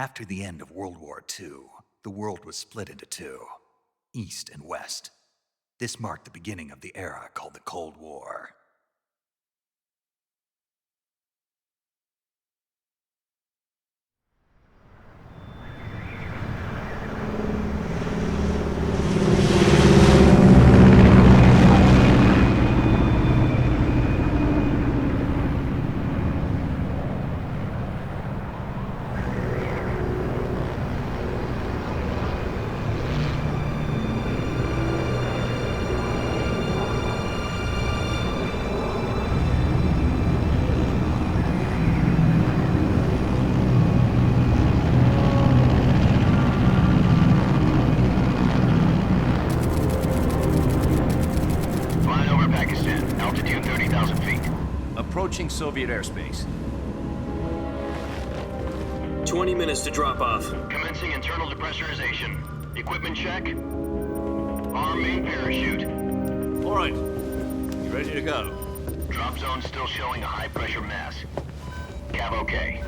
After the end of World War II, the world was split into two, East and West. This marked the beginning of the era called the Cold War. Approaching Soviet airspace. 20 minutes to drop off. Commencing internal depressurization. Equipment check. Arm main parachute. All right. You ready to go? Drop zone still showing a high pressure mass. Cav okay.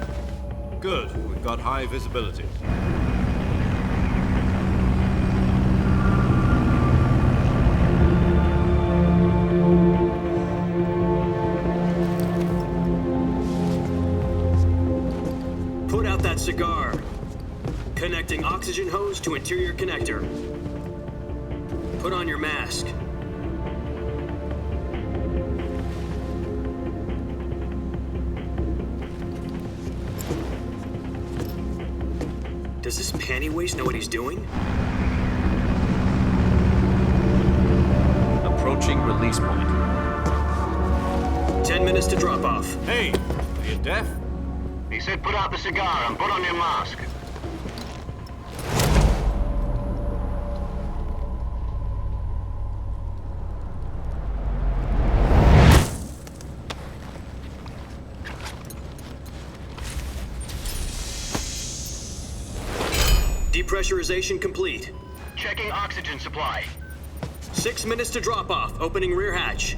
Good. We've got high visibility. Put out that cigar. Connecting oxygen hose to interior connector. Put on your mask. Does this panty waste know what he's doing? Approaching release point. 10 minutes to drop off. Hey, are you deaf? He said put out the cigar and put on your mask. Depressurization complete. Checking oxygen supply. 6 minutes to drop off. Opening rear hatch.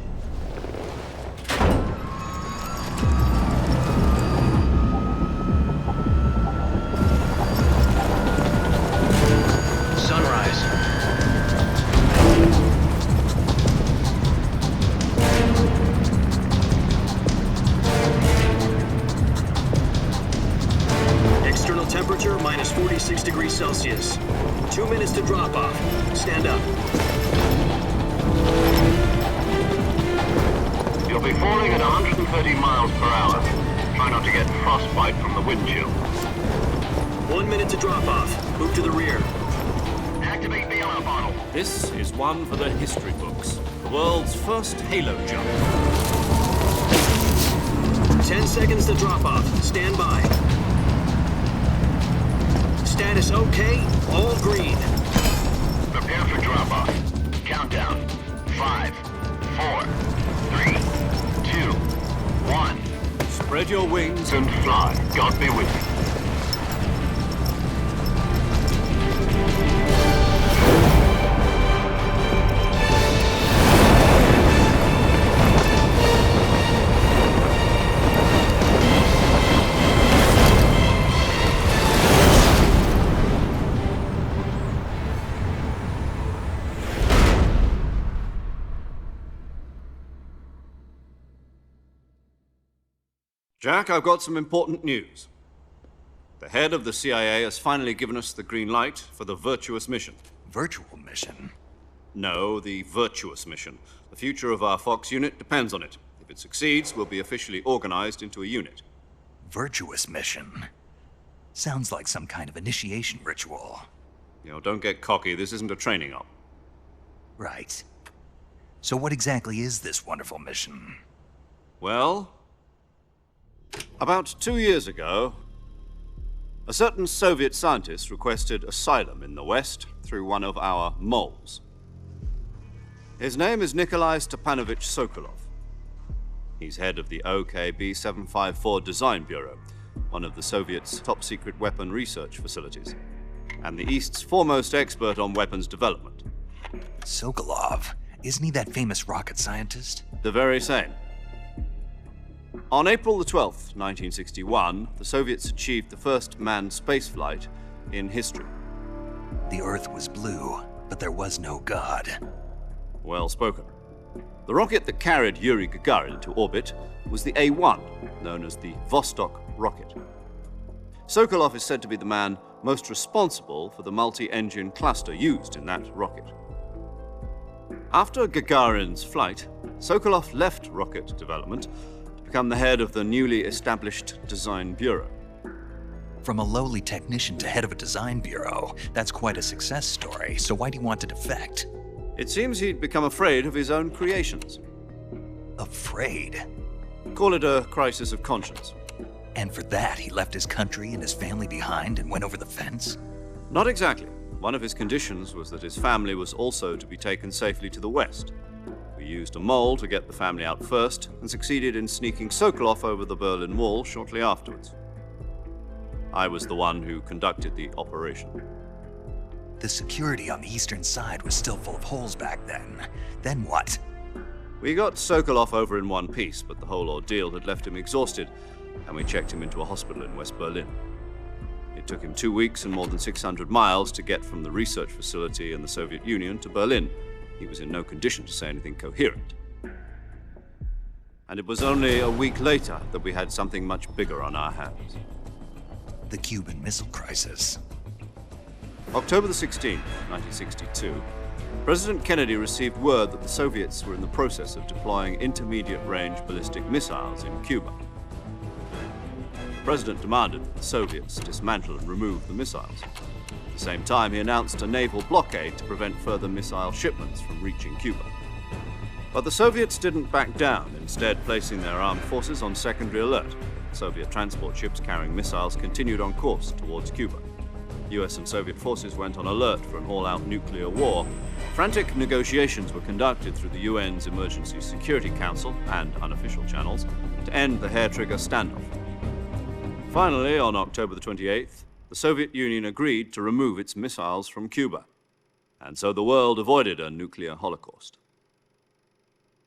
Sunrise. External temperature minus 46 degrees Celsius. 2 minutes to drop off. Stand up. You'll be falling at 130 miles per hour. Try not to get frostbite from the wind chill. 1 minute to drop off. Move to the rear. Activate bailout bottle. This is one for the history books. The world's first halo jump. 10 seconds to drop off. Stand by. Status okay. All green. Prepare for drop-off. Countdown. 5, 4, 3, 2, 1. Spread your wings And fly. God be with you. Jack, I've got some important news. The head of the CIA has finally given us the green light for the virtuous mission. Virtual mission? No, the virtuous mission. The future of our Fox unit depends on it. If it succeeds, we'll be officially organized into a unit. Virtuous mission? Sounds like some kind of initiation ritual. You know, don't get cocky. This isn't a training op. Right. So what exactly is this wonderful mission? Well, about 2 years ago, a certain Soviet scientist requested asylum in the West through one of our moles. His name is Nikolai Stepanovich Sokolov. He's head of the OKB-754 Design Bureau, one of the Soviets' top-secret weapon research facilities, and the East's foremost expert on weapons development. Sokolov? Isn't he that famous rocket scientist? The very same. On April the 12th, 1961, the Soviets achieved the first manned spaceflight in history. The Earth was blue, but there was no God. Well spoken. The rocket that carried Yuri Gagarin to orbit was the A-1, known as the Vostok rocket. Sokolov is said to be the man most responsible for the multi-engine cluster used in that rocket. After Gagarin's flight, Sokolov left rocket development to become the head of the newly established Design Bureau. From a lowly technician to head of a design bureau, that's quite a success story, so why'd he want to defect? It seems he'd become afraid of his own creations. Afraid? Call it a crisis of conscience. And for that, he left his country and his family behind and went over the fence? Not exactly. One of his conditions was that his family was also to be taken safely to the west. We used a mole to get the family out first and succeeded in sneaking Sokolov over the Berlin Wall shortly afterwards. I was the one who conducted the operation. The security on the eastern side was still full of holes back then. Then what? We got Sokolov over in one piece, but the whole ordeal had left him exhausted, and we checked him into a hospital in West Berlin. It took him 2 weeks and more than 600 miles to get from the research facility in the Soviet Union to Berlin. He was in no condition to say anything coherent. And it was only a week later that we had something much bigger on our hands. The Cuban Missile Crisis. October the 16th, 1962, President Kennedy received word that the Soviets were in the process of deploying intermediate-range ballistic missiles in Cuba. The President demanded that the Soviets dismantle and remove the missiles. At the same time, he announced a naval blockade to prevent further missile shipments from reaching Cuba. But the Soviets didn't back down, instead placing their armed forces on secondary alert. Soviet transport ships carrying missiles continued on course towards Cuba. US and Soviet forces went on alert for an all-out nuclear war. Frantic negotiations were conducted through the UN's Emergency Security Council and unofficial channels to end the hair-trigger standoff. Finally, on October the 28th, the Soviet Union agreed to remove its missiles from Cuba, and so the world avoided a nuclear holocaust.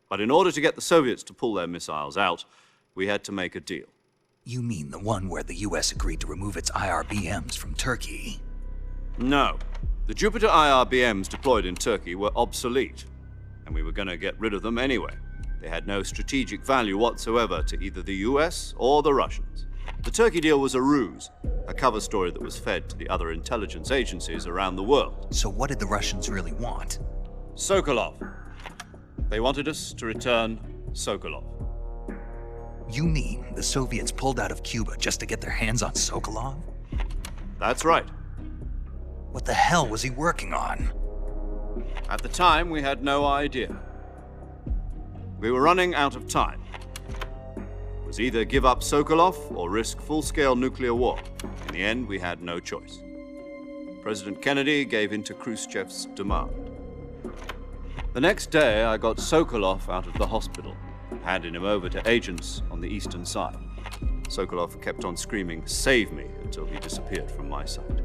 But in order to get the Soviets to pull their missiles out, we had to make a deal. You mean the one where the US agreed to remove its IRBMs from Turkey? No. The Jupiter IRBMs deployed in Turkey were obsolete, and we were going to get rid of them anyway. They had no strategic value whatsoever to either the US or the Russians. The Turkey deal was a ruse, a cover story that was fed to the other intelligence agencies around the world. So what did the Russians really want? Sokolov. They wanted us to return Sokolov. You mean the Soviets pulled out of Cuba just to get their hands on Sokolov? That's right. What the hell was he working on? At the time, we had no idea. We were running out of time. It was either give up Sokolov or risk full-scale nuclear war. In the end, we had no choice. President Kennedy gave in to Khrushchev's demand. The next day, I got Sokolov out of the hospital, handing him over to agents on the eastern side. Sokolov kept on screaming, "Save me," until he disappeared from my sight.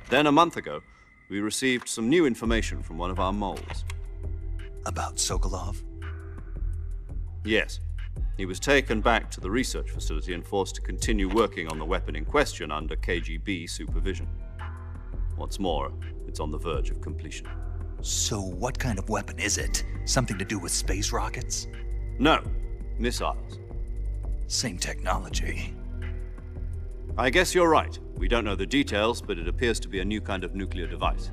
Then a month ago, we received some new information from one of our moles. About Sokolov? Yes. He was taken back to the research facility and forced to continue working on the weapon in question under KGB supervision. What's more, it's on the verge of completion. So what kind of weapon is it? Something to do with space rockets? No, missiles. Same technology. I guess you're right. We don't know the details, but it appears to be a new kind of nuclear device.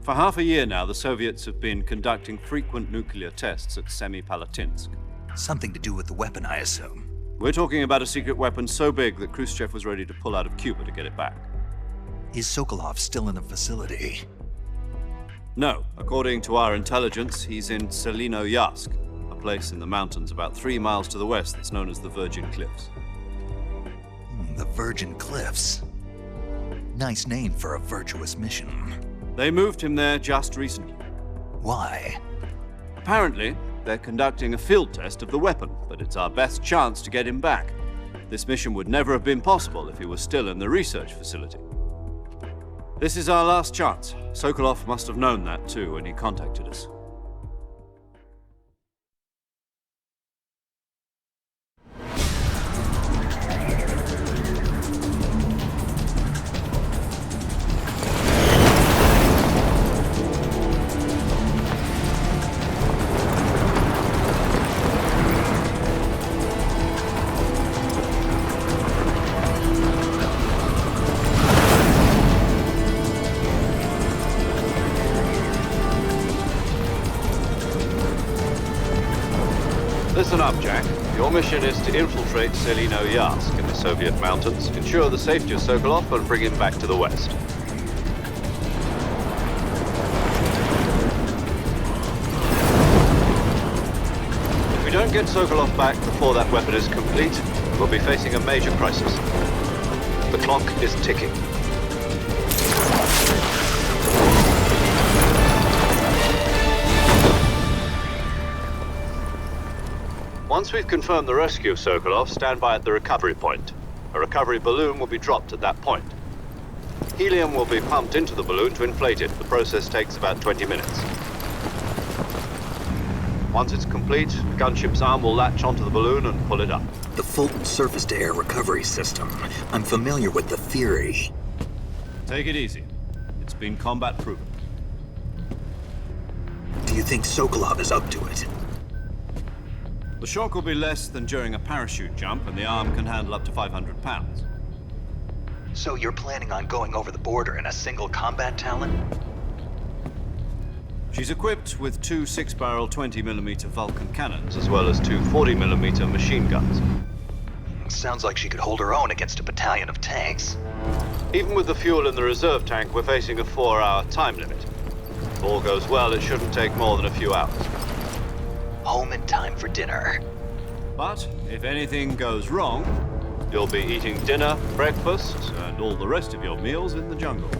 For half a year now, the Soviets have been conducting frequent nuclear tests at Semipalatinsk. Something to do with the weapon, I assume. We're talking about a secret weapon so big that Khrushchev was ready to pull out of Cuba to get it back. Is Sokolov still in the facility? No. According to our intelligence, he's in Selinoyarsk, a place in the mountains about 3 miles to the west that's known as the Virgin Cliffs. The Virgin Cliffs. Nice name for a virtuous mission. They moved him there just recently. Why? Apparently, they're conducting a field test of the weapon, but it's our best chance to get him back. This mission would never have been possible if he was still in the research facility. This is our last chance. Sokolov must have known that too when he contacted us. up, Jack. Your mission is to infiltrate Selino-Yarsk in the Soviet mountains, ensure the safety of Sokolov, and bring him back to the west. If we don't get Sokolov back before that weapon is complete, we'll be facing a major crisis. The clock is ticking. Once we've confirmed the rescue of Sokolov, stand by at the recovery point. A recovery balloon will be dropped at that point. Helium will be pumped into the balloon to inflate it. The process takes about 20 minutes. Once it's complete, the gunship's arm will latch onto the balloon and pull it up. The Fulton surface-to-air recovery system. I'm familiar with the theory. Take it easy. It's been combat proven. Do you think Sokolov is up to it? The shock will be less than during a parachute jump, and the arm can handle up to 500 pounds. So you're planning on going over the border in a single combat Talon? She's equipped with two 6-barrel 20mm Vulcan cannons, as well as two 40mm machine guns. Sounds like she could hold her own against a battalion of tanks. Even with the fuel in the reserve tank, we're facing a 4-hour time limit. If all goes well, it shouldn't take more than a few hours. Home in time for dinner. But if anything goes wrong, you'll be eating dinner, breakfast, and all the rest of your meals in the jungle.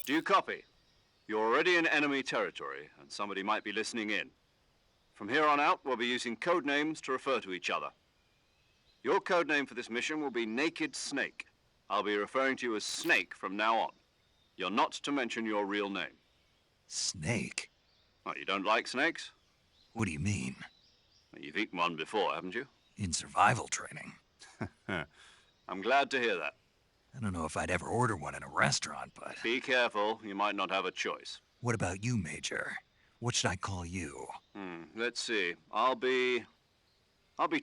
Do you copy? You're already in enemy territory, and somebody might be listening in. From here on out, we'll be using code names to refer to each other. Your code name for this mission will be Naked Snake. I'll be referring to you as Snake from now on. You're not to mention your real name. Snake? Oh, you don't like snakes? What do you mean? Well, you've eaten one before, haven't you? In survival training. I'm glad to hear that. I don't know if I'd ever order one in a restaurant, but... Be careful, you might not have a choice. What about you, Major? What should I call you? Let's see. I'll be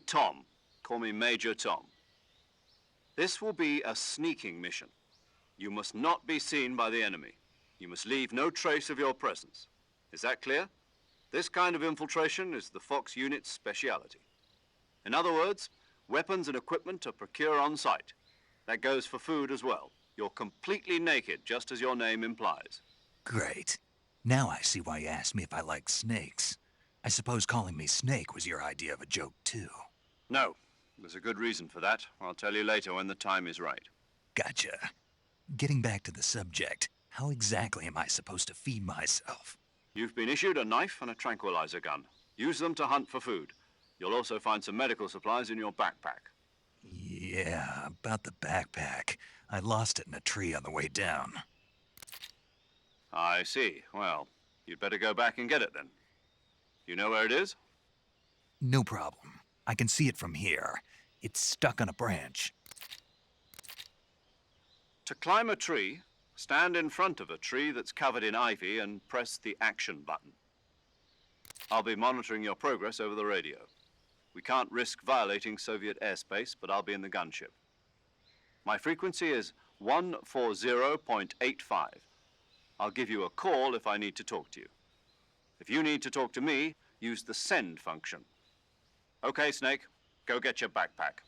Tom. Call me Major Tom. This will be a sneaking mission. You must not be seen by the enemy. You must leave no trace of your presence. Is that clear? This kind of infiltration is the Fox unit's speciality. In other words, weapons and equipment are procured on site. That goes for food as well. You're completely naked, just as your name implies. Great. Now I see why you asked me if I like snakes. I suppose calling me Snake was your idea of a joke, too. No. There's a good reason for that. I'll tell you later when the time is right. Gotcha. Getting back to the subject, how exactly am I supposed to feed myself? You've been issued a knife and a tranquilizer gun. Use them to hunt for food. You'll also find some medical supplies in your backpack. Yeah, about the backpack. I lost it in a tree on the way down. I see. Well, you'd better go back and get it then. You know where it is? No problem. I can see it from here. It's stuck on a branch. To climb a tree, stand in front of a tree that's covered in ivy and press the action button. I'll be monitoring your progress over the radio. We can't risk violating Soviet airspace, but I'll be in the gunship. My frequency is 140.85. I'll give you a call if I need to talk to you. If you need to talk to me, use the send function. Okay, Snake, go get your backpack.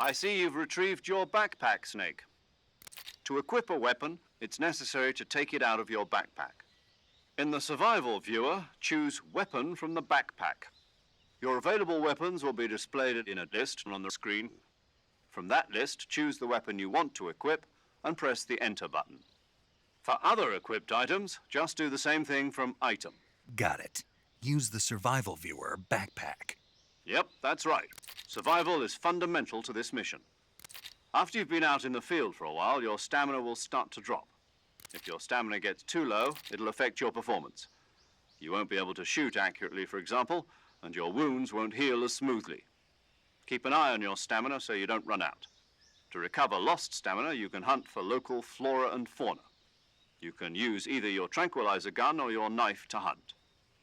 I see you've retrieved your backpack, Snake. To equip a weapon, it's necessary to take it out of your backpack. In the survival viewer, choose Weapon from the backpack. Your available weapons will be displayed in a list on the screen. From that list, choose the weapon you want to equip and press the Enter button. For other equipped items, just do the same thing from Item. Got it. Use the survival viewer backpack. Yep, that's right. Survival is fundamental to this mission. After you've been out in the field for a while, your stamina will start to drop. If your stamina gets too low, it'll affect your performance. You won't be able to shoot accurately, for example, and your wounds won't heal as smoothly. Keep an eye on your stamina so you don't run out. To recover lost stamina, you can hunt for local flora and fauna. You can use either your tranquilizer gun or your knife to hunt.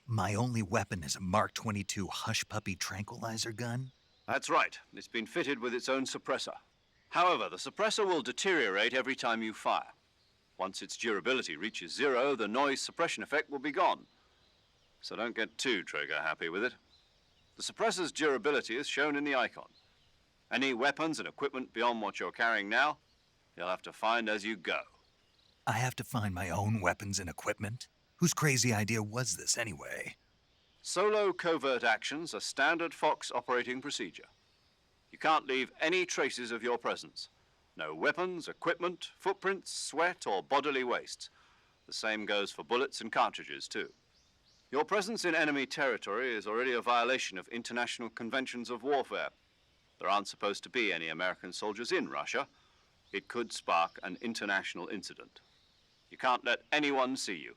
My only weapon is a Mark 22 Hush Puppy tranquilizer gun? That's right. It's been fitted with its own suppressor. However, the suppressor will deteriorate every time you fire. Once its durability reaches 0, the noise suppression effect will be gone. So don't get too trigger happy with it. The suppressor's durability is shown in the icon. Any weapons and equipment beyond what you're carrying now, you'll have to find as you go. I have to find my own weapons and equipment? Whose crazy idea was this anyway? Solo covert actions are standard Fox operating procedure. You can't leave any traces of your presence. No weapons, equipment, footprints, sweat, or bodily waste. The same goes for bullets and cartridges, too. Your presence in enemy territory is already a violation of international conventions of warfare. There aren't supposed to be any American soldiers in Russia. It could spark an international incident. You can't let anyone see you.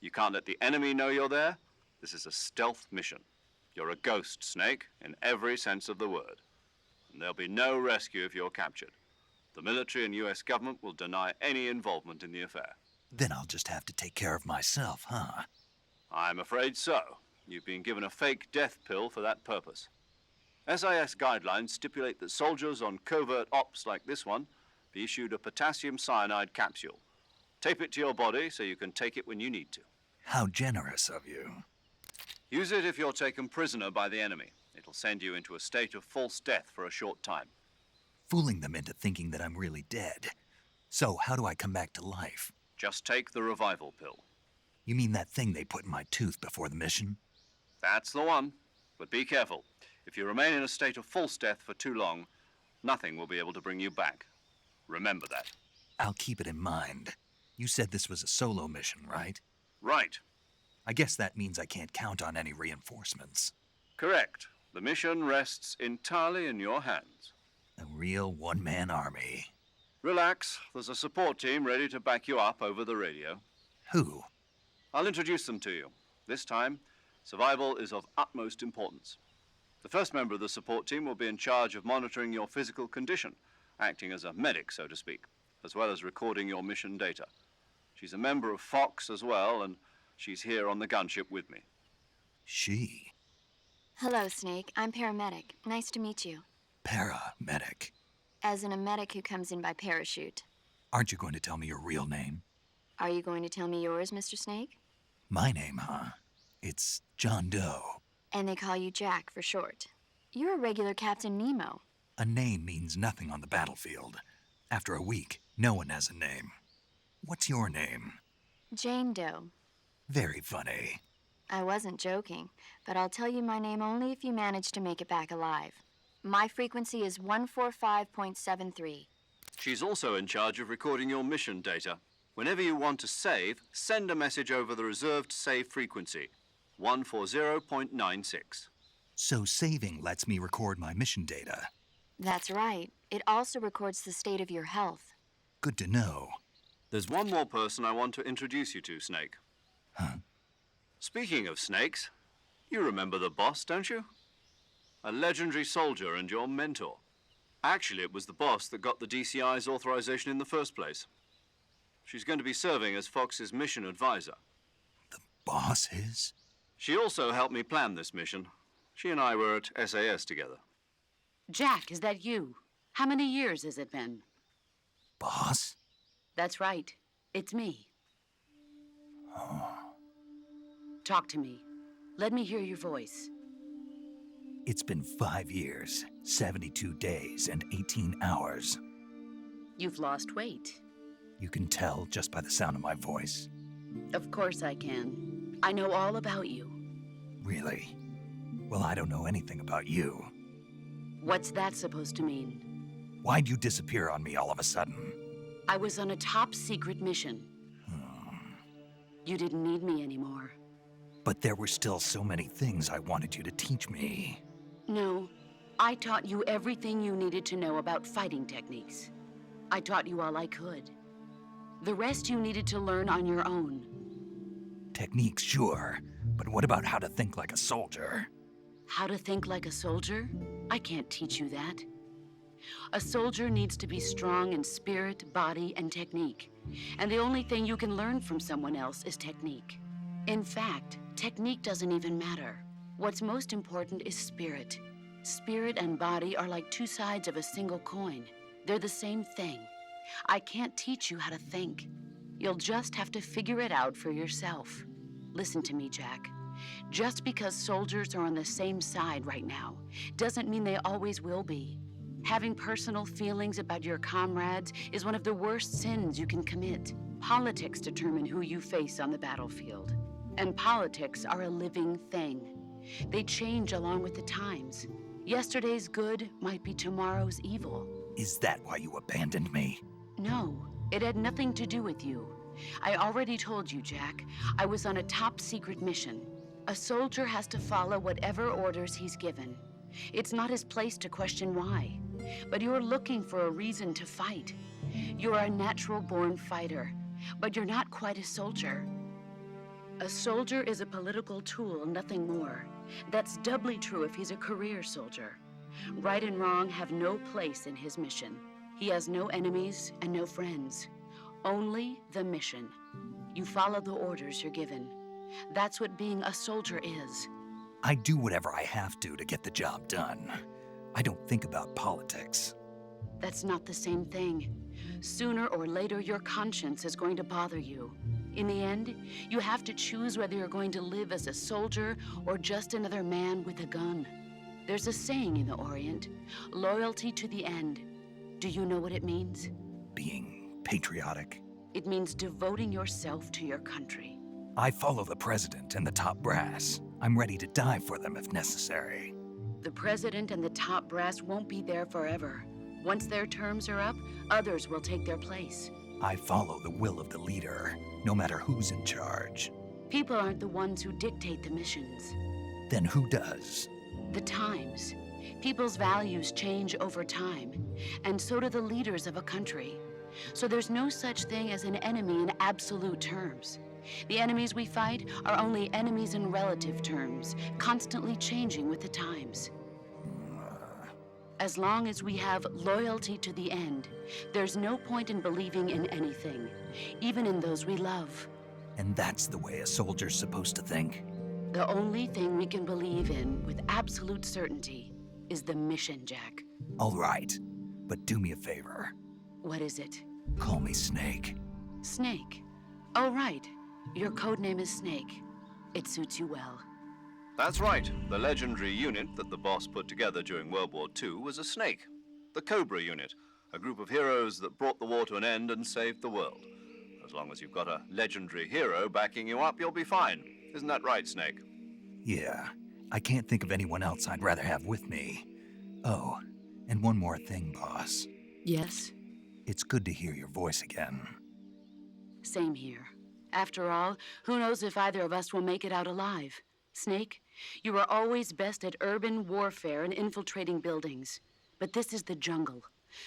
You can't let the enemy know you're there. This is a stealth mission. You're a ghost, Snake, in every sense of the word. And there'll be no rescue if you're captured. The military and US government will deny any involvement in the affair. Then I'll just have to take care of myself, huh? I'm afraid so. You've been given a fake death pill for that purpose. SIS guidelines stipulate that soldiers on covert ops like this one be issued a potassium cyanide capsule. Tape it to your body so you can take it when you need to. How generous of you. Use it if you're taken prisoner by the enemy. It'll send you into a state of false death for a short time. Fooling them into thinking that I'm really dead. So how do I come back to life? Just take the revival pill. You mean that thing they put in my tooth before the mission? That's the one. But be careful. If you remain in a state of false death for too long, nothing will be able to bring you back. Remember that. I'll keep it in mind. You said this was a solo mission, right? Right. I guess that means I can't count on any reinforcements. Correct. The mission rests entirely in your hands. A real one-man army. Relax. There's a support team ready to back you up over the radio. Who? I'll introduce them to you. This time, survival is of utmost importance. The first member of the support team will be in charge of monitoring your physical condition, acting as a medic, so to speak, as well as recording your mission data. She's a member of Fox as well, and she's here on the gunship with me. She. Hello, Snake. I'm paramedic. Nice to meet you. Paramedic. As in a medic who comes in by parachute. Aren't you going to tell me your real name? Are you going to tell me yours, Mr. Snake? My name, huh? It's John Doe. And they call you Jack for short. You're a regular Captain Nemo. A name means nothing on the battlefield. After a week, no one has a name. What's your name? Jane Doe. Very funny. I wasn't joking, but I'll tell you my name only if you manage to make it back alive. My frequency is 145.73. She's also in charge of recording your mission data. Whenever you want to save, send a message over the reserved save frequency, 140.96. So saving lets me record my mission data. That's right. It also records the state of your health. Good to know. There's one more person I want to introduce you to, Snake. Huh? Speaking of snakes, you remember the boss, don't you? A legendary soldier and your mentor. Actually, it was the boss that got the DCI's authorization in the first place. She's going to be serving as Fox's mission advisor. The boss is? She also helped me plan this mission. She and I were at SAS together. Jack, is that you? How many years has it been? Boss? That's right. It's me. Oh. Talk to me. Let me hear your voice. It's been 5 years, 72 days, and 18 hours. You've lost weight. You can tell just by the sound of my voice. Of course I can. I know all about you. Really? Well, I don't know anything about you. What's that supposed to mean? Why'd you disappear on me all of a sudden? I was on a top-secret mission. You didn't need me anymore. But there were still so many things I wanted you to teach me. No, I taught you everything you needed to know about fighting techniques. I taught you all I could. The rest you needed to learn on your own. Techniques, sure. But what about how to think like a soldier? How to think like a soldier? I can't teach you that. A soldier needs to be strong in spirit, body, and technique. And the only thing you can learn from someone else is technique. In fact, technique doesn't even matter. What's most important is spirit. Spirit and body are like two sides of a single coin. They're the same thing. I can't teach you how to think. You'll just have to figure it out for yourself. Listen to me, Jack. Just because soldiers are on the same side right now doesn't mean they always will be. Having personal feelings about your comrades is one of the worst sins you can commit. Politics determine who you face on the battlefield. And politics are a living thing. They change along with the times. Yesterday's good might be tomorrow's evil. Is that why you abandoned me? No, it had nothing to do with you. I already told you, Jack. I was on a top-secret mission. A soldier has to follow whatever orders he's given. It's not his place to question why. But you're looking for a reason to fight. You're a natural-born fighter, but you're not quite a soldier. A soldier is a political tool, nothing more. That's doubly true if he's a career soldier. Right and wrong have no place in his mission. He has no enemies and no friends. Only the mission. You follow the orders you're given. That's what being a soldier is. I do whatever I have to get the job done. I don't think about politics. That's not the same thing. Sooner or later, your conscience is going to bother you. In the end, you have to choose whether you're going to live as a soldier or just another man with a gun. There's a saying in the Orient, loyalty to the end. Do you know what it means? Being patriotic. It means devoting yourself to your country. I follow the president and the top brass. I'm ready to die for them if necessary. The president and the top brass won't be there forever. Once their terms are up, others will take their place. I follow the will of the leader, no matter who's in charge. People aren't the ones who dictate the missions. Then who does? The times. People's values change over time, and so do the leaders of a country. So there's no such thing as an enemy in absolute terms. The enemies we fight are only enemies in relative terms, constantly changing with the times. As long as we have loyalty to the end, there's no point in believing in anything, even in those we love. And that's the way a soldier's supposed to think? The only thing we can believe in with absolute certainty is the mission, Jack. All right, but do me a favor. What is it? Call me Snake. Snake. Oh, right. Your code name is Snake. It suits you well. That's right. The legendary unit that the boss put together during World War II was a snake. The Cobra unit, a group of heroes that brought the war to an end and saved the world. As long as you've got a legendary hero backing you up, you'll be fine. Isn't that right, Snake? Yeah, I can't think of anyone else I'd rather have with me. Oh, and one more thing, boss. Yes? It's good to hear your voice again. Same here. After all, who knows if either of us will make it out alive? Snake, you were always best at urban warfare and infiltrating buildings. But this is the jungle.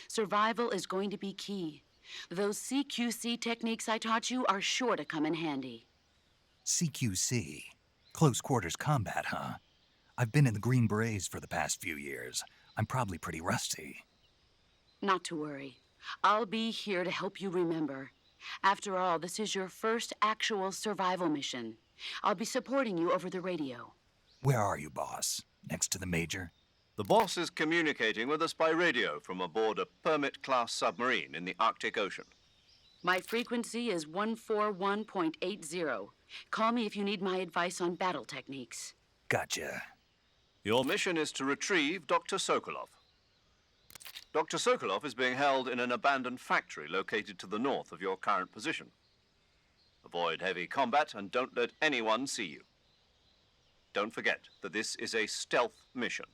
Survival is going to be key. Those CQC techniques I taught you are sure to come in handy. CQC? Close quarters combat, huh? I've been in the Green Berets for the past few years. I'm probably pretty rusty. Not to worry. I'll be here to help you remember. After all, this is your first actual survival mission. I'll be supporting you over the radio. Where are you, boss? Next to the Major? The boss is communicating with us by radio from aboard a Permit-class submarine in the Arctic Ocean. My frequency is 141.80. Call me if you need my advice on battle techniques. Gotcha. Your mission is to retrieve Dr. Sokolov. Dr. Sokolov is being held in an abandoned factory located to the north of your current position. Avoid heavy combat and don't let anyone see you. Don't forget that this is a stealth mission.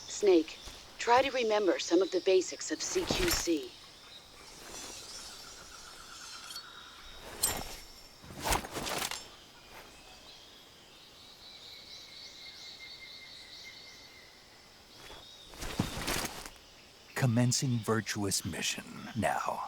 Snake, try to remember some of the basics of CQC. Commencing virtuous mission now.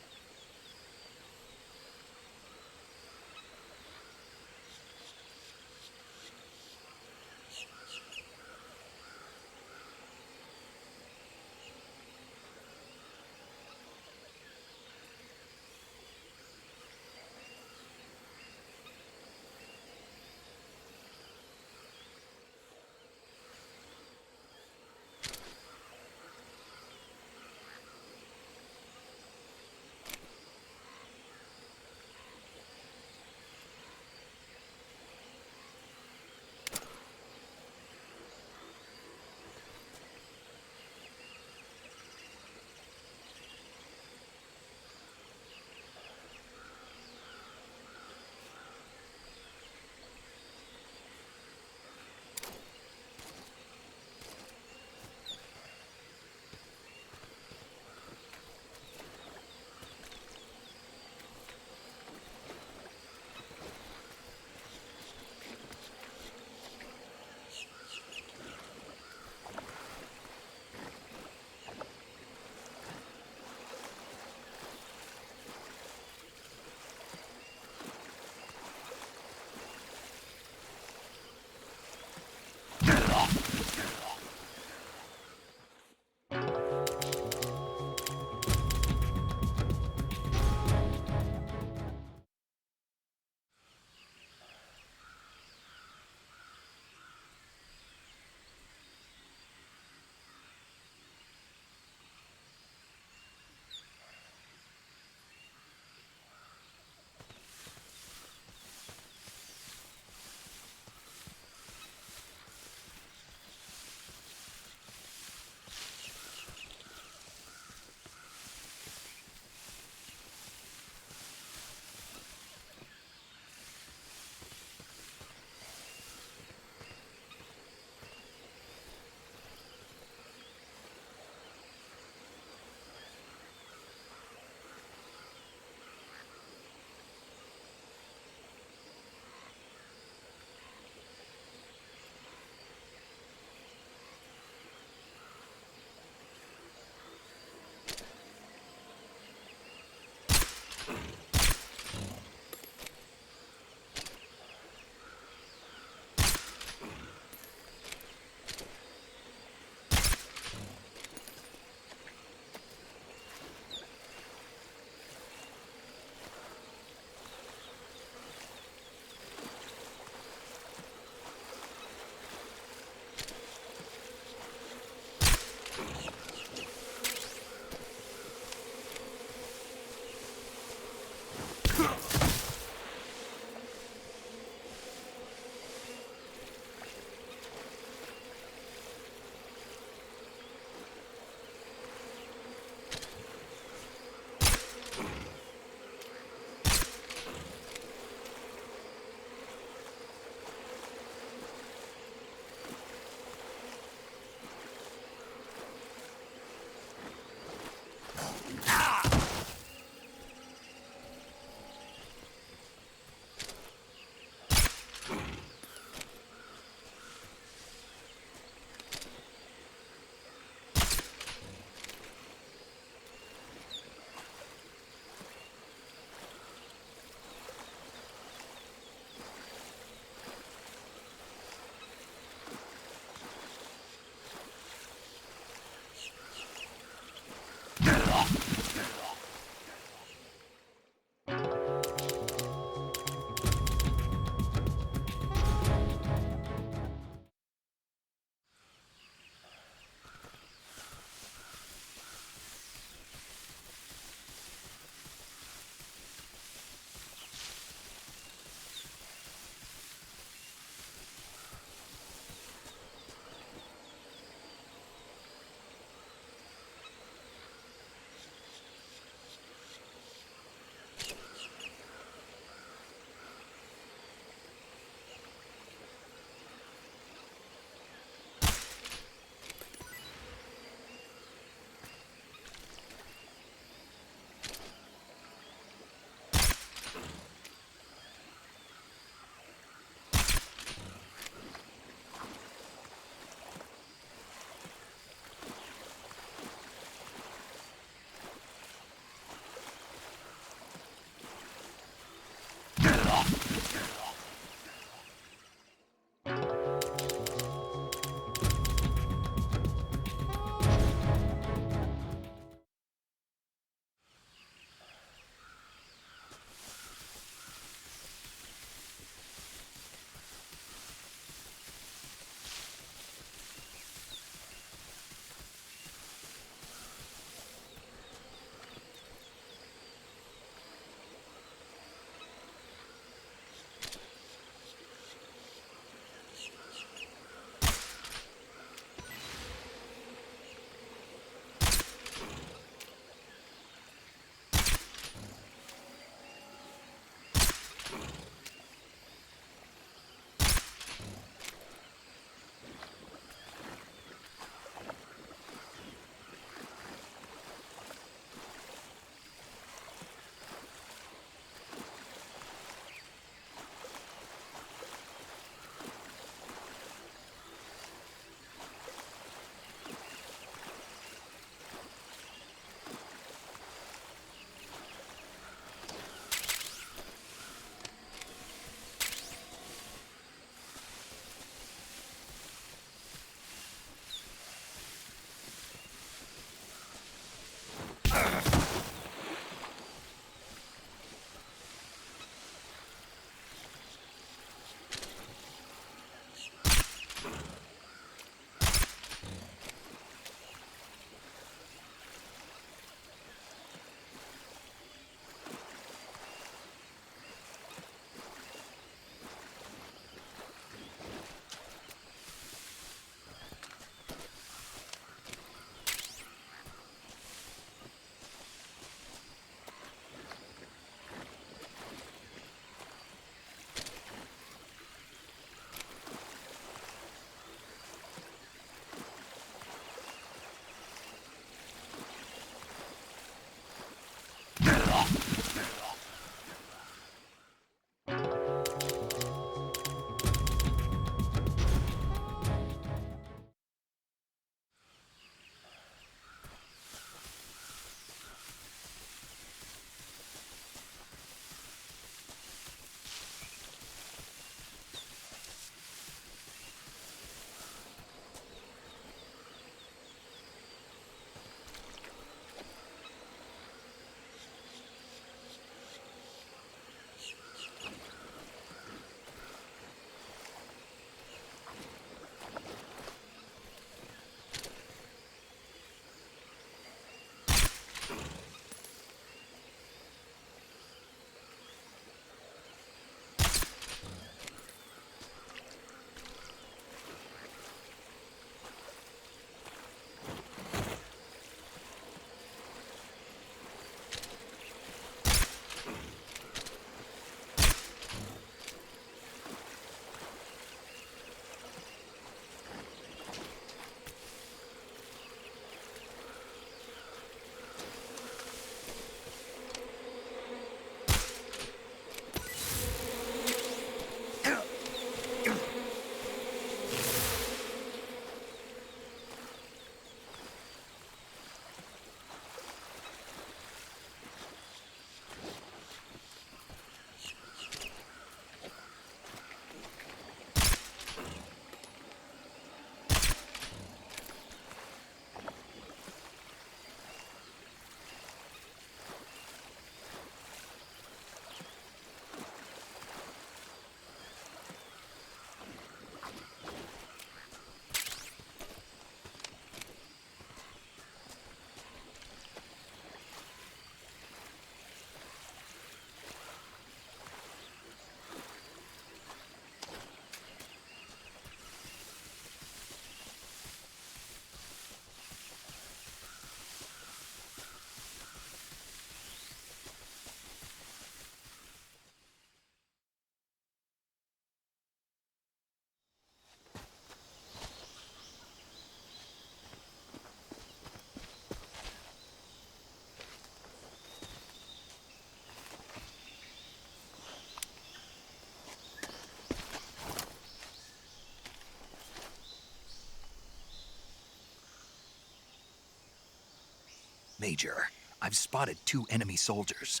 Major, I've spotted 2 enemy soldiers.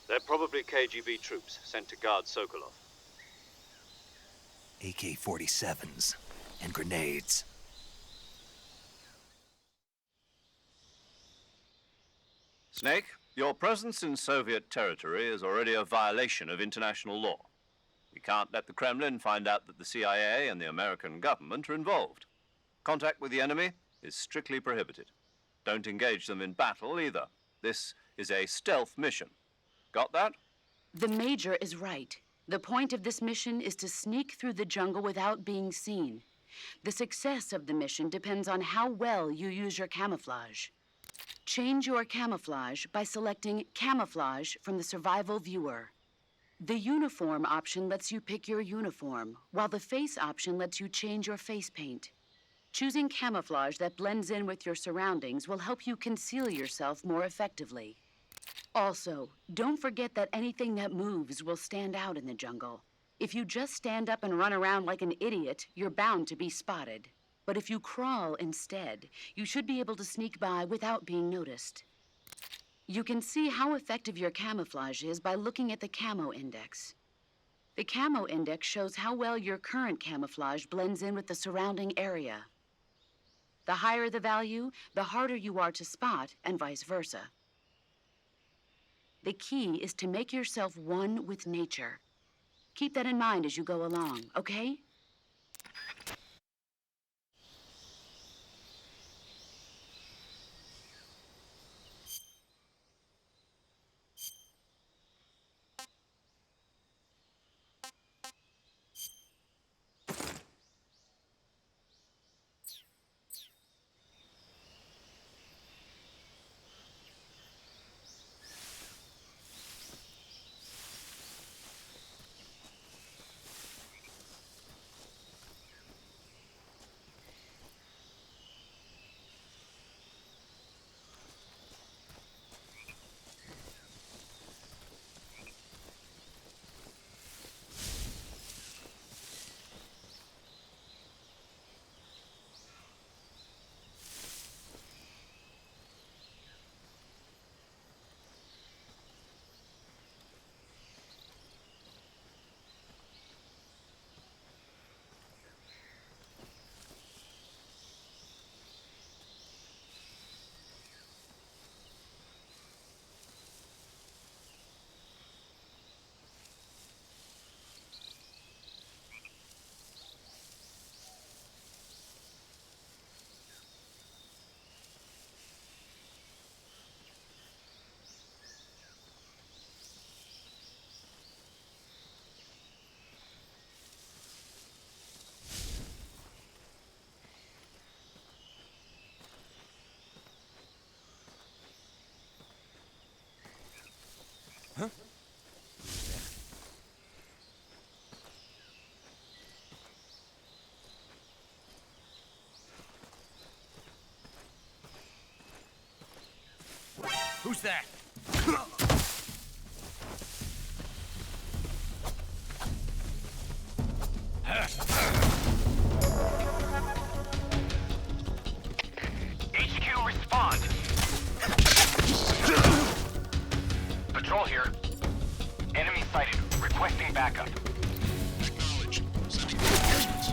They're probably KGB troops sent to guard Sokolov. AK-47s and grenades. Snake, your presence in Soviet territory is already a violation of international law. We can't let the Kremlin find out that the CIA and the American government are involved. Contact with the enemy is strictly prohibited. Don't engage them in battle either. This is a stealth mission. Got that? The Major is right. The point of this mission is to sneak through the jungle without being seen. The success of the mission depends on how well you use your camouflage. Change your camouflage by selecting Camouflage from the Survival Viewer. The Uniform option lets you pick your uniform, while the Face option lets you change your face paint. Choosing camouflage that blends in with your surroundings will help you conceal yourself more effectively. Also, don't forget that anything that moves will stand out in the jungle. If you just stand up and run around like an idiot, you're bound to be spotted. But if you crawl instead, you should be able to sneak by without being noticed. You can see how effective your camouflage is by looking at the Camo Index. The Camo Index shows how well your current camouflage blends in with the surrounding area. The higher the value, the harder you are to spot, and vice versa. The key is to make yourself one with nature. Keep that in mind as you go along, okay? Who's that? HQ, respond. Patrol here. Enemy sighted. Requesting backup. Acknowledged. Sending reinforcements.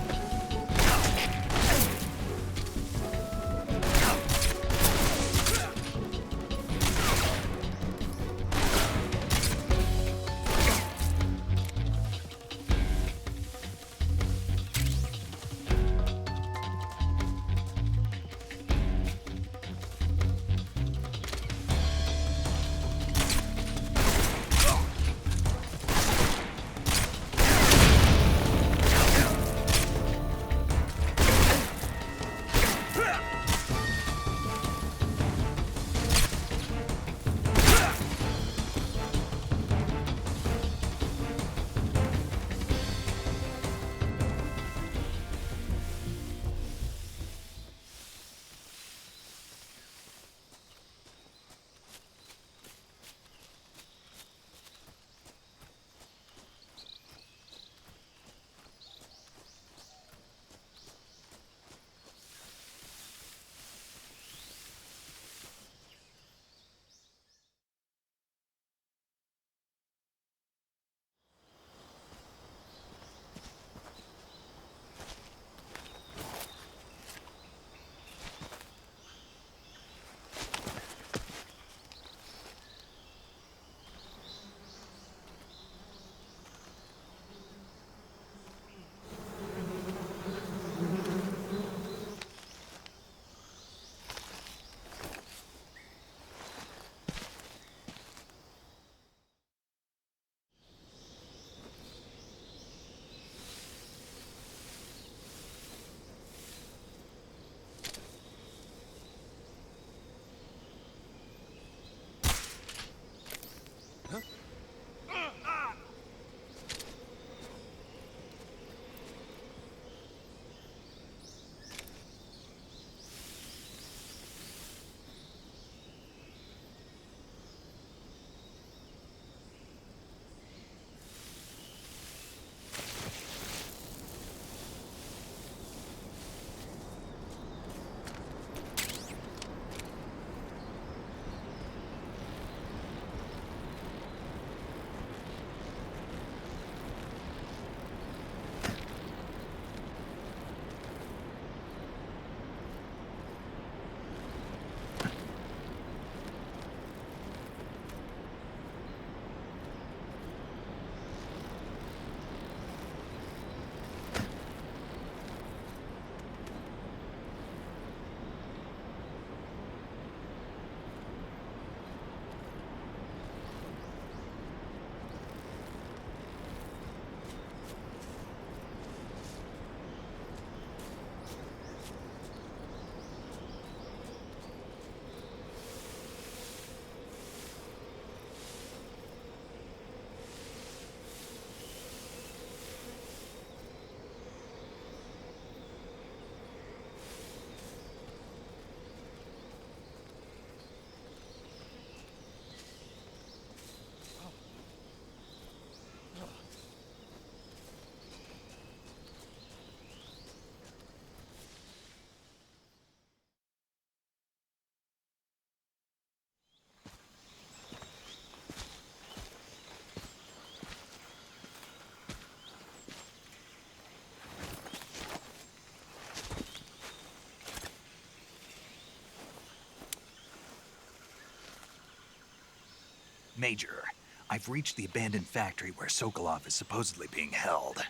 Major, I've reached the abandoned factory where Sokolov is supposedly being held.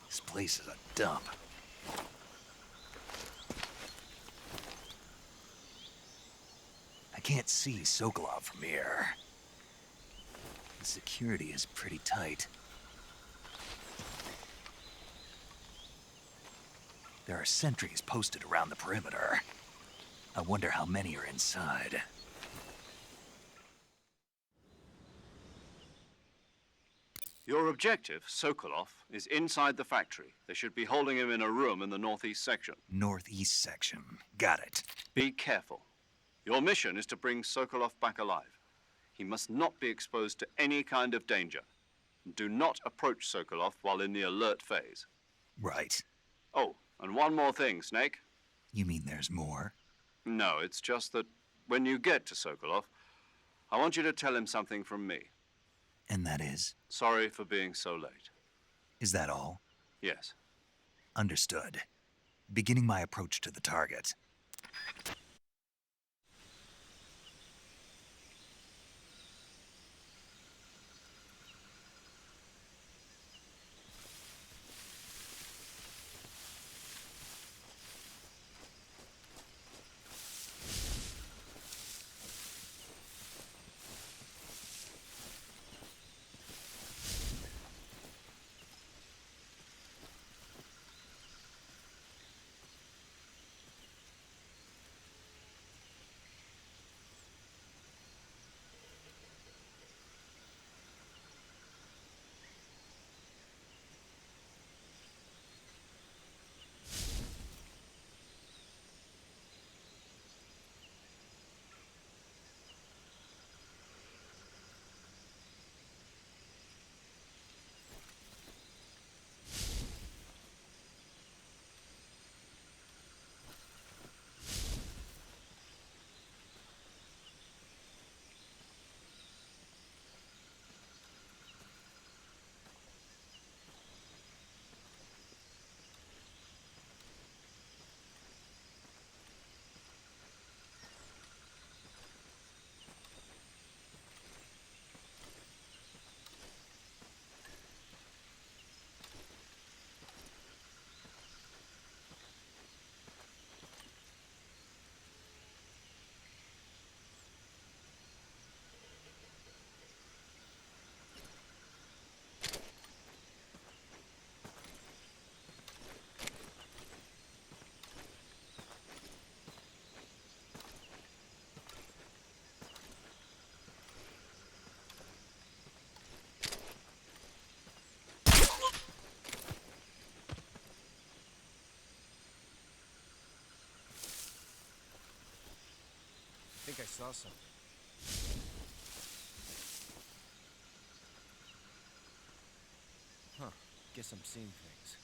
This place is a dump. I can't see Sokolov from here. The security is pretty tight. There are sentries posted around the perimeter. I wonder how many are inside. Your objective, Sokolov, is inside the factory. They should be holding him in a room in the northeast section. Northeast section. Got it. Be careful. Your mission is to bring Sokolov back alive. He must not be exposed to any kind of danger. Do not approach Sokolov while in the alert phase. Right. Oh, and one more thing, Snake. You mean there's more? No, it's just that when you get to Sokolov, I want you to tell him something from me. And that is? Sorry for being so late. Is that all? Yes. Understood. Beginning my approach to the target. I think I saw something. Huh. Guess I'm seeing things.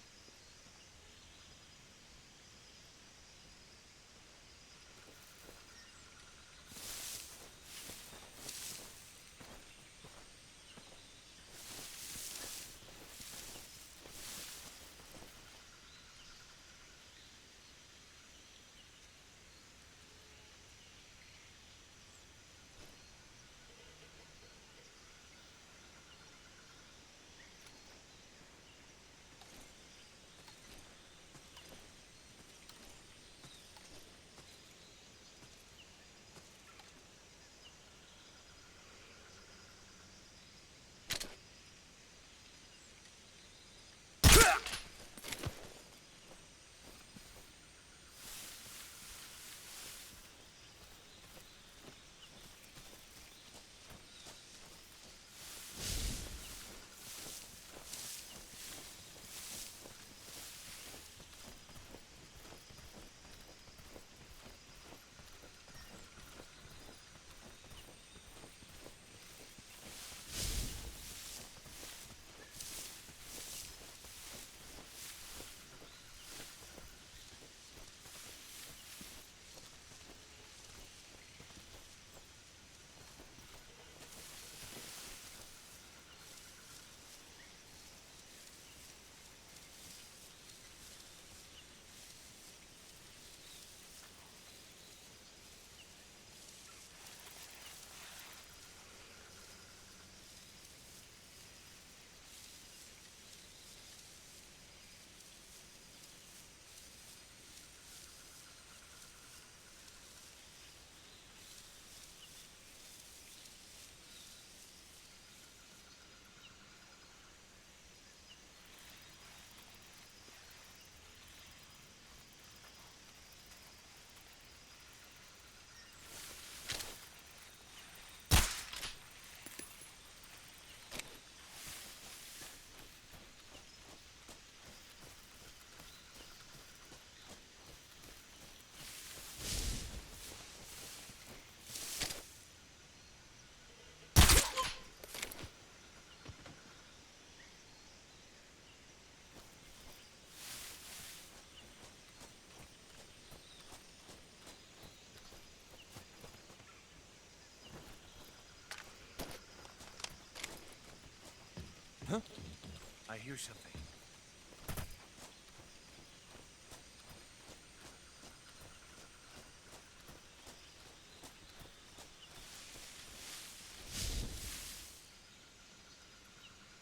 I hear something.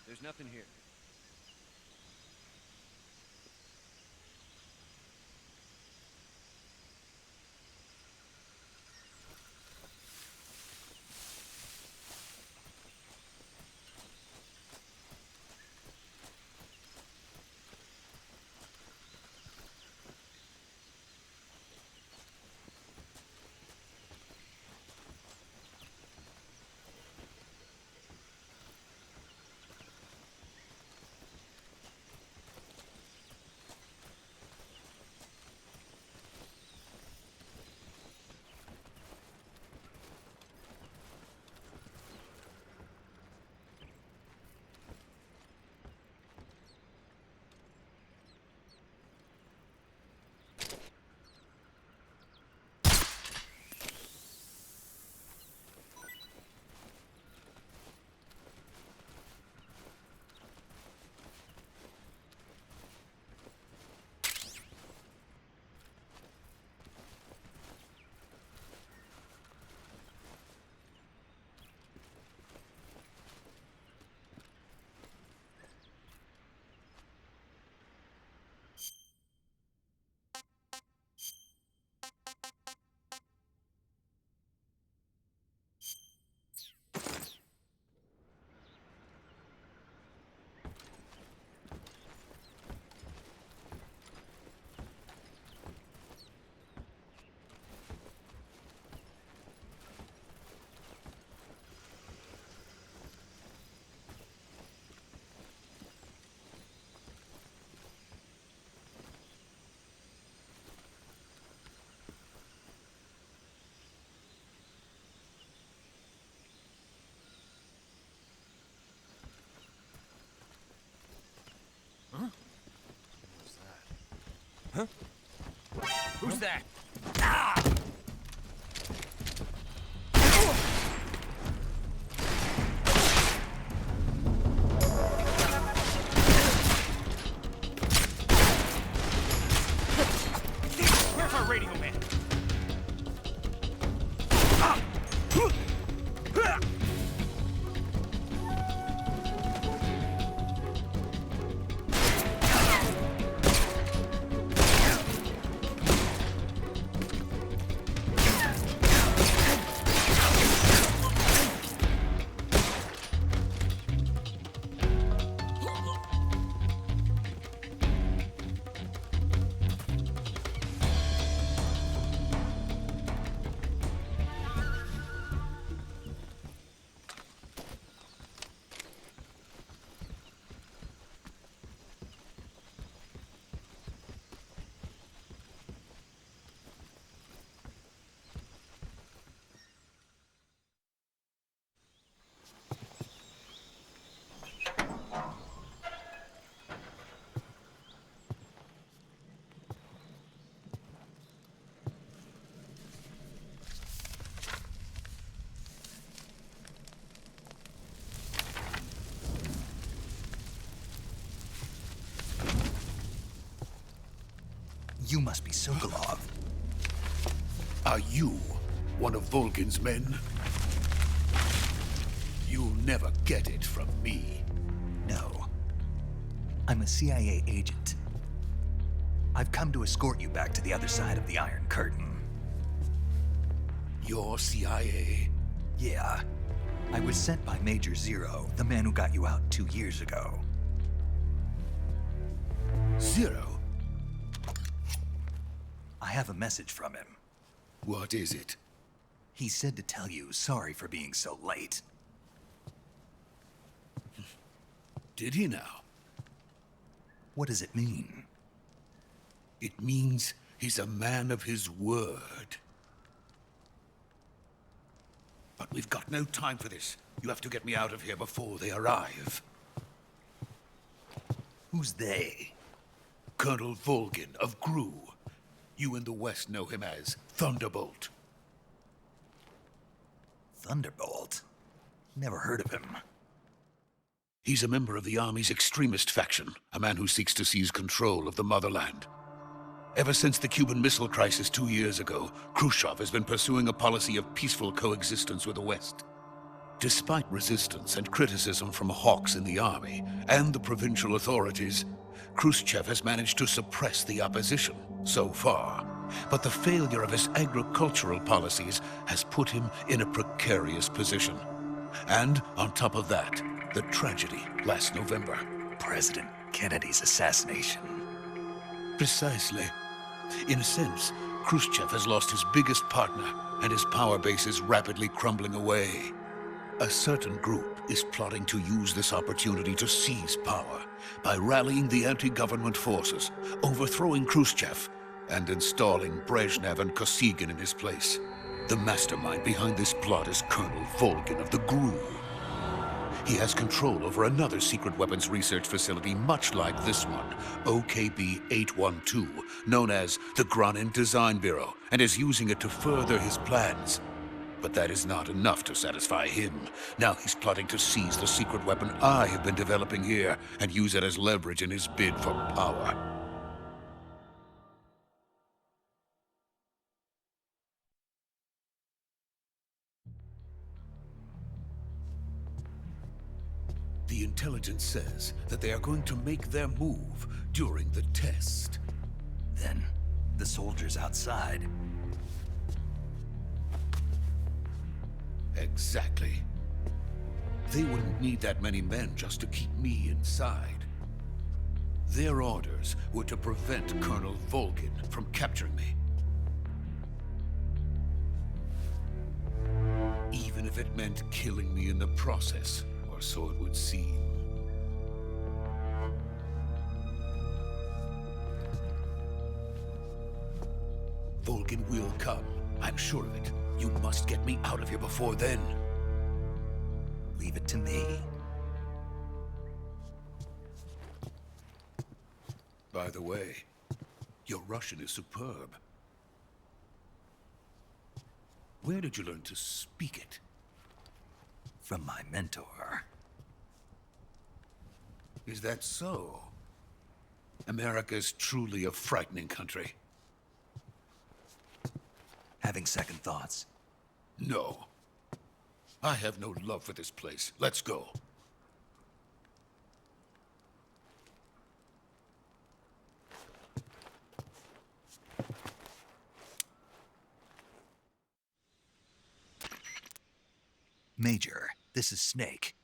There's nothing here. Who's that? Where's our radio man? You must be Sokolov. Are you one of Volgin's men? You'll never get it from me. No. I'm a CIA agent. I've come to escort you back to the other side of the Iron Curtain. You're CIA? Yeah. I was sent by Major Zero, the man who got you out 2 years ago. Zero? I have a message from him. What is it? He said to tell you sorry for being so late. Did he now? What does it mean? It means he's a man of his word. But we've got no time for this. You have to get me out of here before they arrive. Who's they? Colonel Volgin of GRU. You in the West know him as Thunderbolt. Thunderbolt? Never heard of him. He's a member of the Army's extremist faction, a man who seeks to seize control of the motherland. Ever since the Cuban Missile Crisis 2 years ago, Khrushchev has been pursuing a policy of peaceful coexistence with the West. Despite resistance and criticism from hawks in the army and the provincial authorities, Khrushchev has managed to suppress the opposition so far. But the failure of his agricultural policies has put him in a precarious position. And on top of that, the tragedy last November. President Kennedy's assassination. Precisely. In a sense, Khrushchev has lost his biggest partner, and his power base is rapidly crumbling away. A certain group is plotting to use this opportunity to seize power by rallying the anti-government forces, overthrowing Khrushchev, and installing Brezhnev and Kosygin in his place. The mastermind behind this plot is Colonel Volgin of the GRU. He has control over another secret weapons research facility much like this one, OKB-812, known as the Granin Design Bureau, and is using it to further his plans. But that is not enough to satisfy him. Now he's plotting to seize the secret weapon I have been developing here and use it as leverage in his bid for power. The intelligence says that they are going to make their move during the test. Then, the soldiers outside. Exactly. They wouldn't need that many men just to keep me inside. Their orders were to prevent Colonel Volgin from capturing me. Even if it meant killing me in the process, or so it would seem. Volgin will come. I'm sure of it. You must get me out of here before then. Leave it to me. By the way, your Russian is superb. Where did you learn to speak it? From my mentor. Is that so? America is truly a frightening country. Having second thoughts. No. I have no love for this place. Let's go. Major, this is Snake.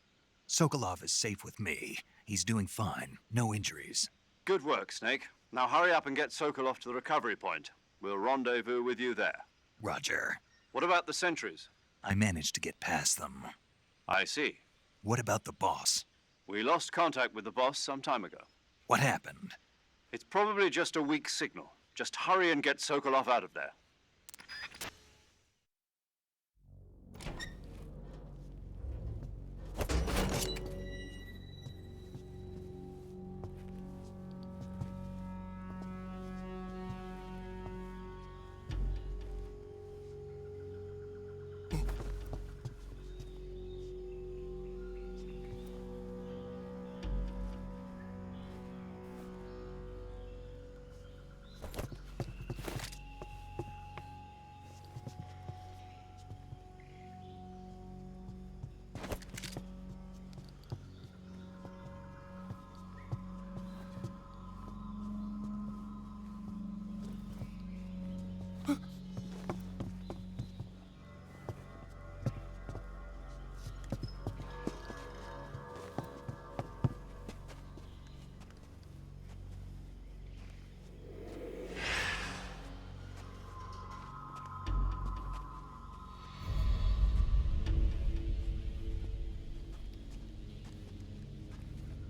Sokolov is safe with me. He's doing fine. No injuries. Good work, Snake. Now hurry up and get Sokolov to the recovery point. We'll rendezvous with you there. Roger. What about the sentries? I managed to get past them. I see. What about the boss? We lost contact with the boss some time ago. What happened? It's probably just a weak signal. Just hurry and get Sokolov out of there.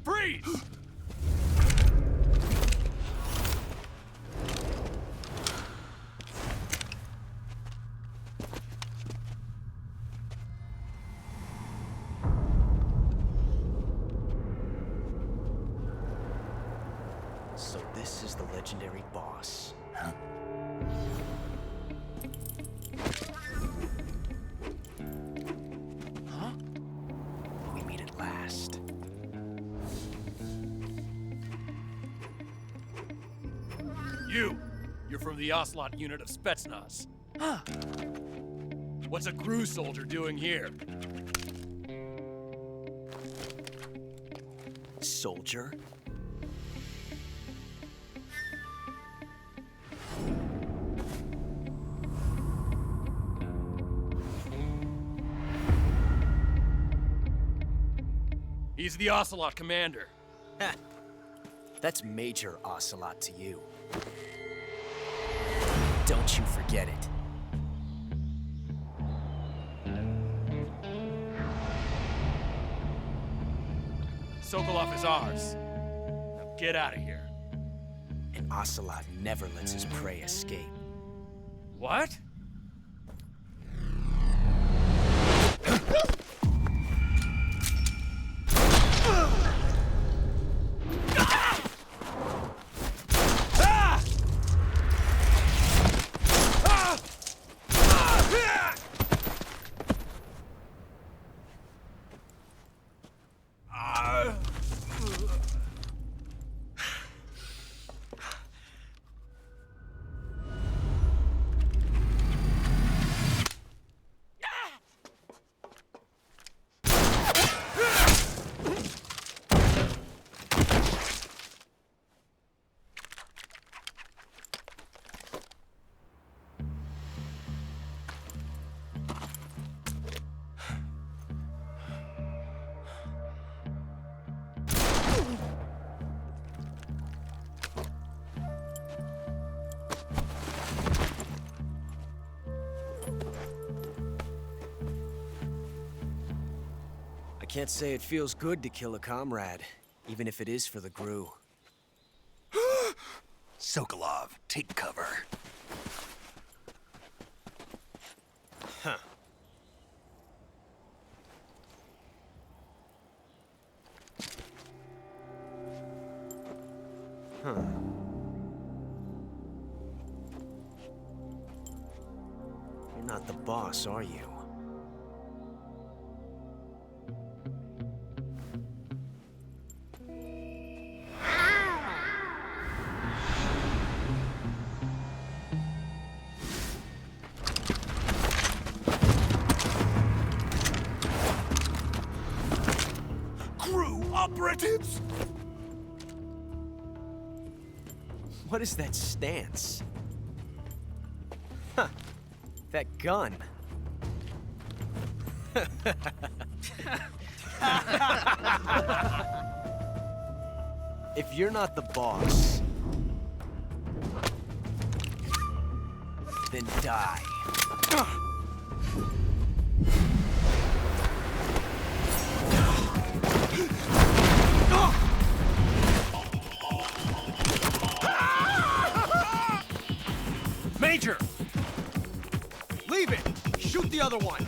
Freeze! So this is the legendary boss. Huh? Huh? We meet at last. You're from the Ocelot unit of Spetsnaz. Huh. What's a crew soldier doing here? Soldier? He's the Ocelot commander. Ha! That's Major Ocelot to you. Don't you forget it. Sokolov is ours. Now get out of here. And Ocelot never lets his prey escape. What? I can't say it feels good to kill a comrade, even if it is for the GRU. Sokolov, take cover. Huh. Huh. You're not the boss, are you? Operatives! What is that stance? Huh. That gun. If you're not the boss, then die. Major! Leave it! Shoot the other one!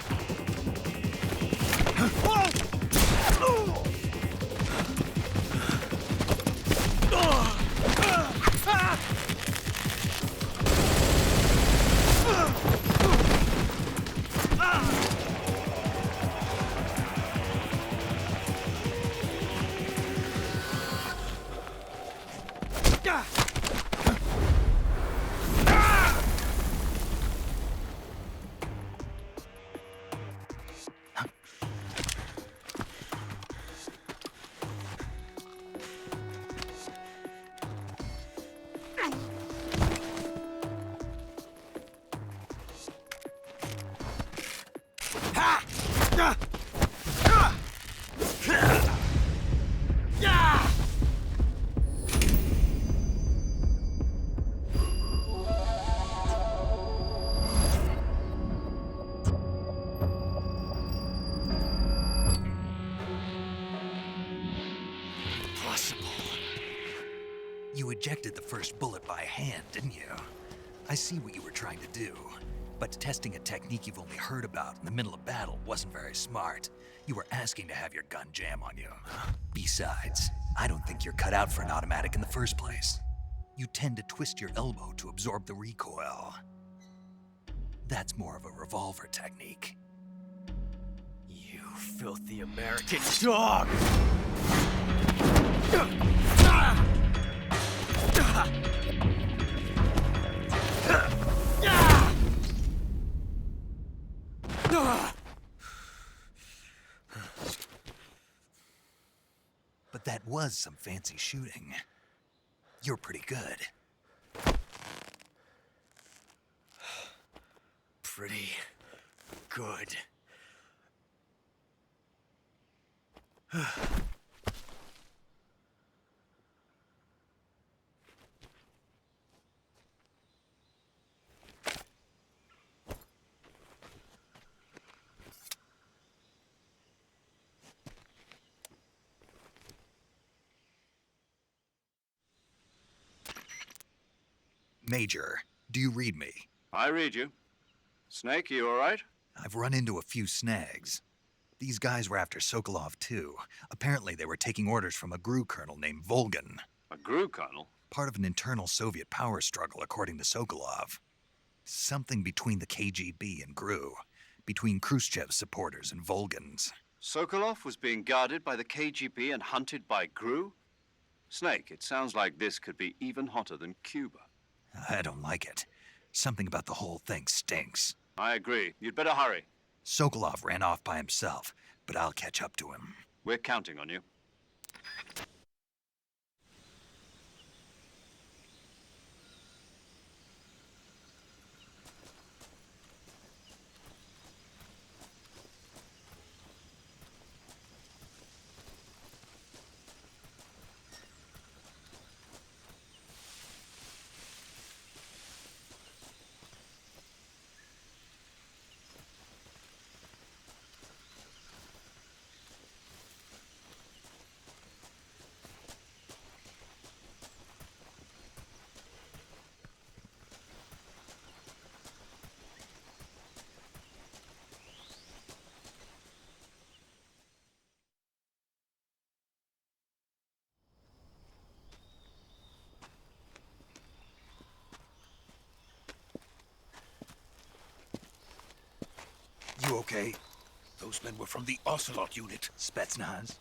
You ejected the first bullet by hand, didn't you? I see what you were trying to do. But testing a technique you've only heard about in the middle of battle wasn't very smart. You were asking to have your gun jam on you. Besides, I don't think you're cut out for an automatic in the first place. You tend to twist your elbow to absorb the recoil. That's more of a revolver technique. You filthy American dog! That was some fancy shooting. You're pretty good. Pretty good. Major, do you read me? I read you. Snake, you all right? I've run into a few snags. These guys were after Sokolov too. Apparently they were taking orders from a GRU colonel named Volgan. A GRU colonel? Part of an internal Soviet power struggle, according to Sokolov. Something between the KGB and GRU. Between Khrushchev's supporters and Volgan's. Sokolov was being guarded by the KGB and hunted by GRU? Snake, it sounds like this could be even hotter than Cuba. I don't like it. Something about the whole thing stinks. I agree. You'd better hurry. Sokolov ran off by himself, but I'll catch up to him. We're counting on you. You okay? Those men were from the Ocelot unit. Spetsnaz?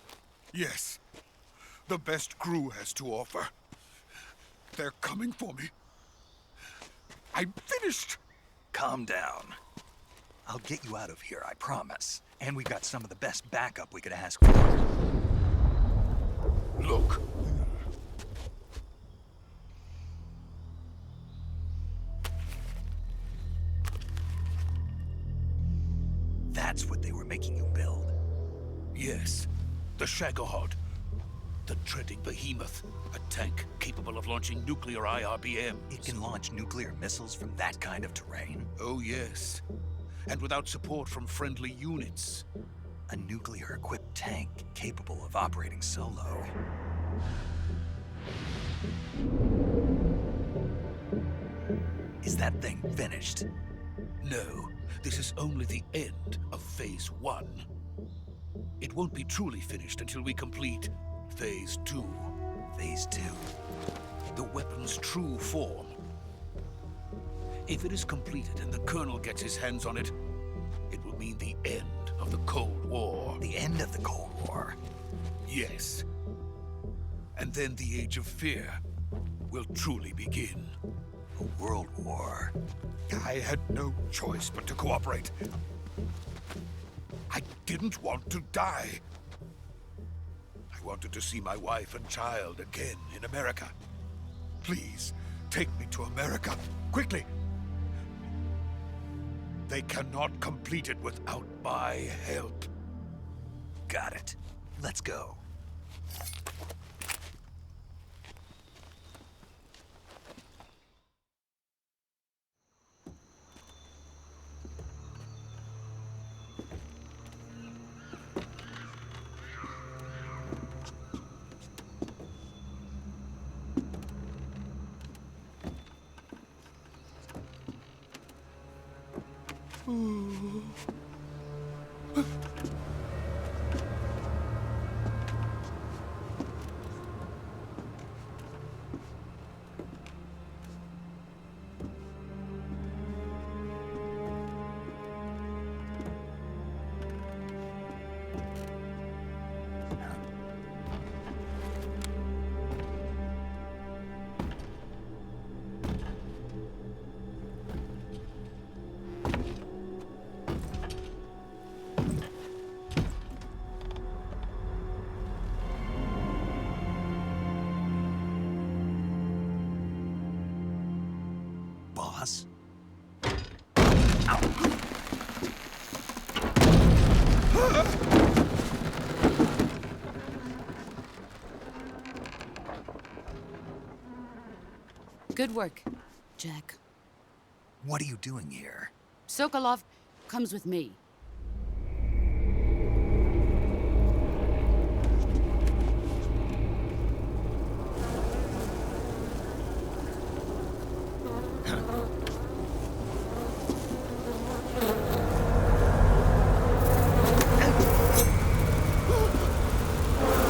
Yes. The best GRU has to offer. They're coming for me. I'm finished. Calm down. I'll get you out of here, I promise. And we got some of the best backup we could ask for. Look. That's what they were making you build. Yes. The Shagohod. The treading behemoth. A tank capable of launching nuclear IRBMs. It can launch nuclear missiles from that kind of terrain? Oh, yes. And without support from friendly units. A nuclear-equipped tank capable of operating solo. Is that thing finished? No, this is only the end of Phase 1. It won't be truly finished until we complete Phase 2. Phase 2? The weapon's true form. If it is completed and the Colonel gets his hands on it, it will mean the end of the Cold War. The end of the Cold War? Yes. And then the Age of Fear will truly begin. A world war? I had no choice but to cooperate. I didn't want to die. I wanted to see my wife and child again in America. Please, take me to America, quickly. They cannot complete it without my help. Got it. Let's go. Boss? Good work, Jack. What are you doing here? Sokolov comes with me.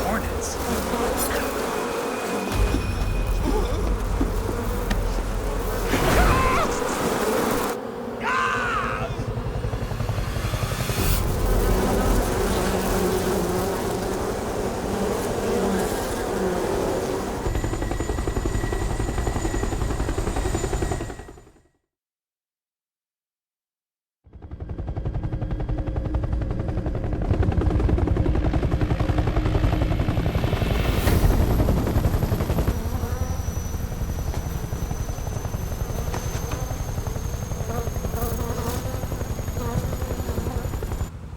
Hornets?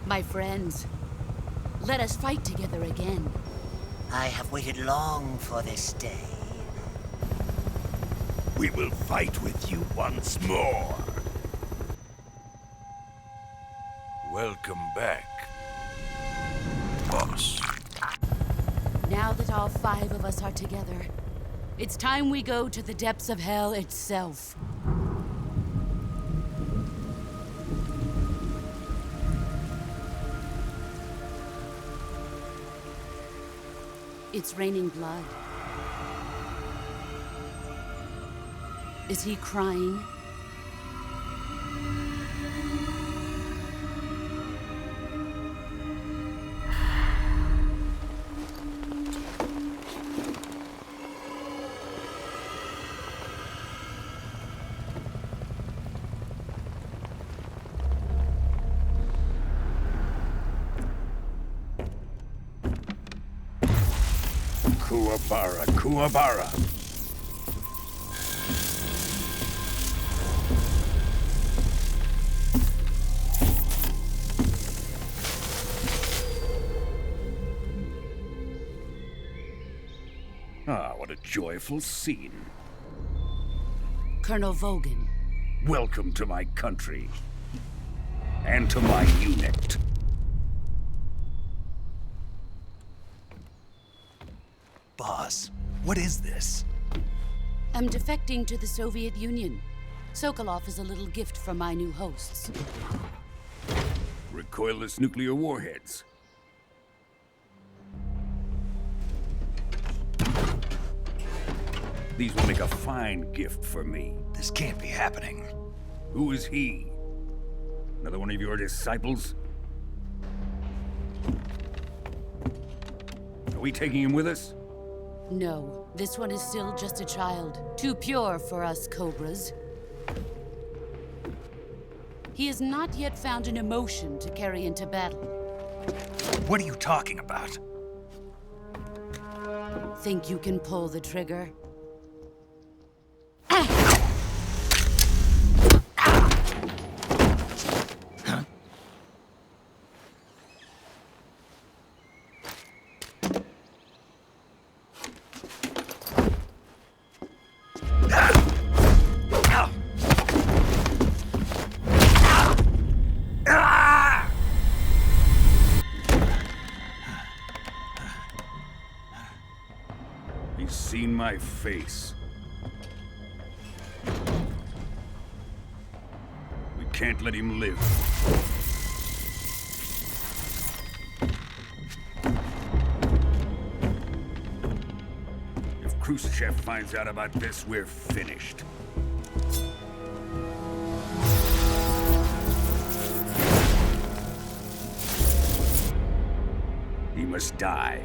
My friends, let us fight together again. I have waited long for this day. We will fight with you once more. Welcome back, boss. Now that all 5 of us are together, it's time we go to the depths of hell itself. It's raining blood. Is he crying? Kuwabara, Kuwabara. Ah, what a joyful scene. Colonel Vogan. Welcome to my country. And to my unit. Boss, what is this? I'm defecting to the Soviet Union. Sokolov is a little gift from my new hosts. Recoilless nuclear warheads. These will make a fine gift for me. This can't be happening. Who is he? Another one of your disciples? Are we taking him with us? No, this one is still just a child. Too pure for us Cobras. He has not yet found an emotion to carry into battle. What are you talking about? Think you can pull the trigger? He's seen my face. We can't let him live. If Khrushchev finds out about this, we're finished. He must die.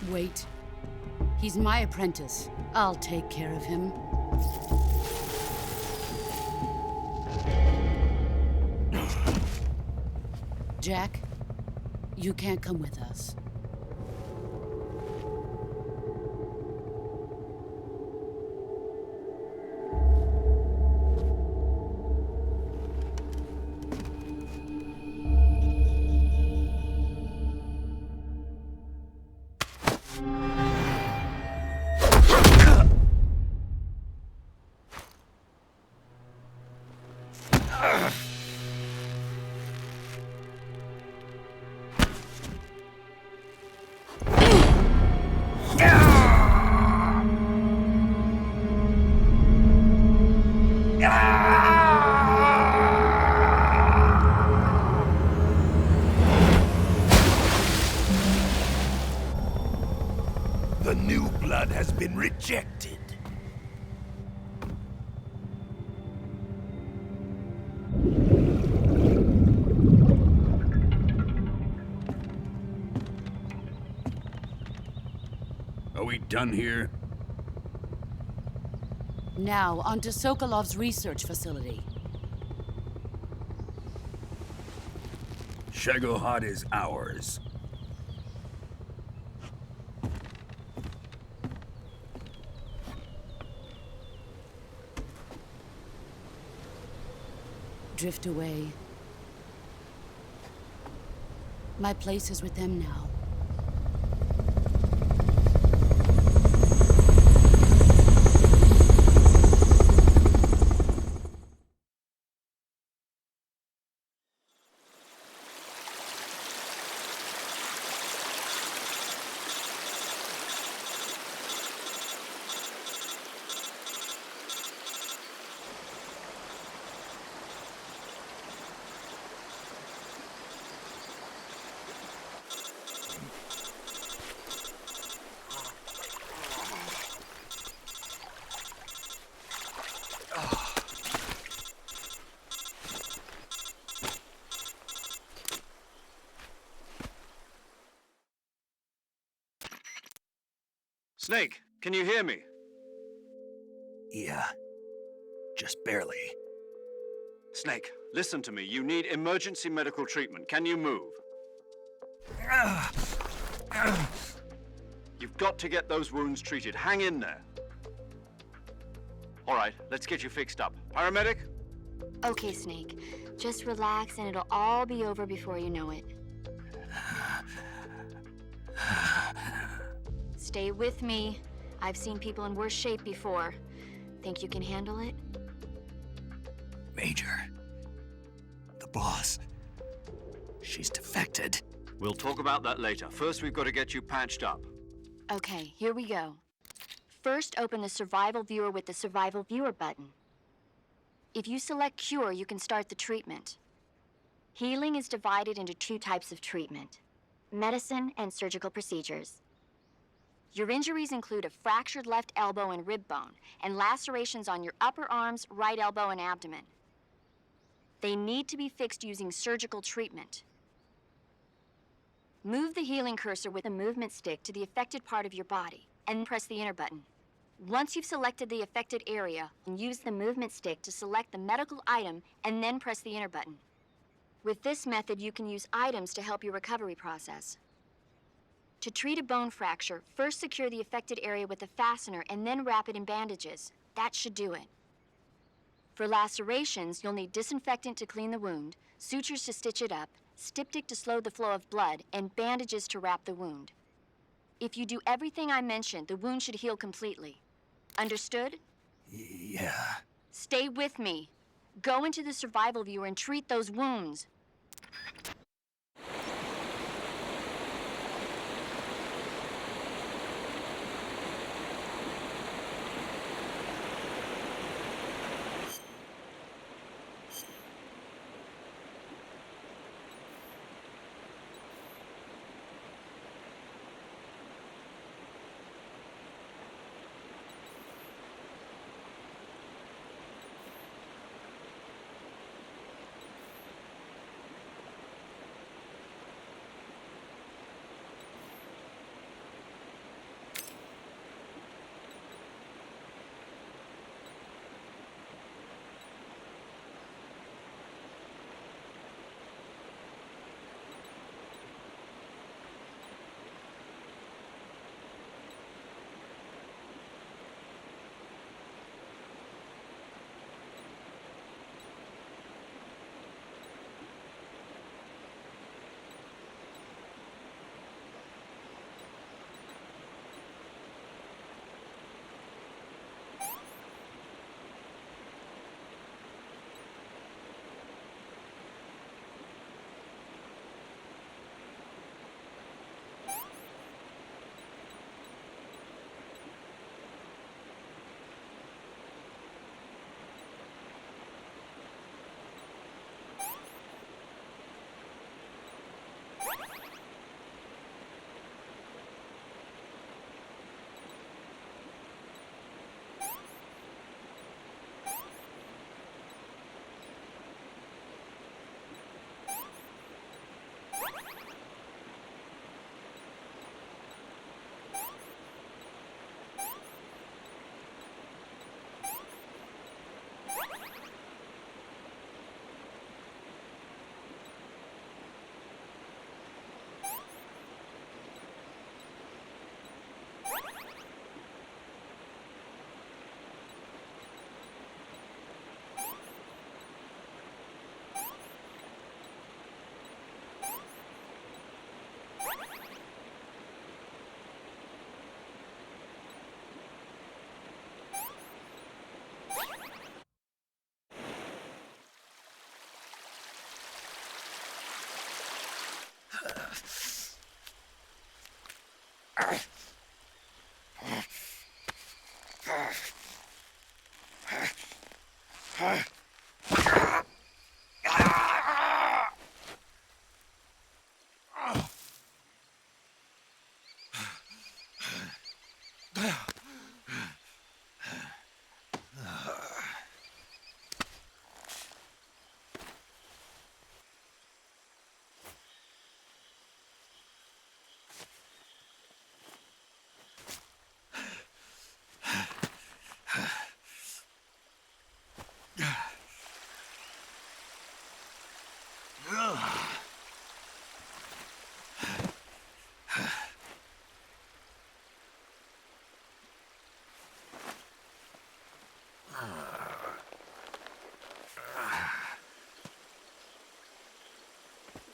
Wait. He's my apprentice. I'll take care of him. Jack, you can't come with us. ejected. Are we done here? Now, on to Sokolov's research facility. Shagohod is ours. Drift away. My place is with them now. Snake, can you hear me? Yeah. Just barely. Snake, listen to me. You need emergency medical treatment. Can you move? You've got to get those wounds treated. Hang in there. All right, let's get you fixed up. Paramedic? Okay, Snake. Just relax and it'll all be over before you know it. Stay with me. I've seen people in worse shape before. Think you can handle it? Major. The boss. She's defected. We'll talk about that later. First, we've got to get you patched up. Okay, here we go. First, open the Survival Viewer with the Survival Viewer button. If you select Cure, you can start the treatment. Healing is divided into two types of treatment: medicine and surgical procedures. Your injuries include a fractured left elbow and rib bone, and lacerations on your upper arms, right elbow, and abdomen. They need to be fixed using surgical treatment. Move the healing cursor with the movement stick to the affected part of your body, and press the enter button. Once you've selected the affected area, use the movement stick to select the medical item, and then press the enter button. With this method, you can use items to help your recovery process. To treat a bone fracture, first secure the affected area with a fastener and then wrap it in bandages. That should do it. For lacerations, you'll need disinfectant to clean the wound, sutures to stitch it up, styptic to slow the flow of blood, and bandages to wrap the wound. If you do everything I mentioned, the wound should heal completely. Understood? Yeah. Stay with me. Go into the Survival Viewer and treat those wounds.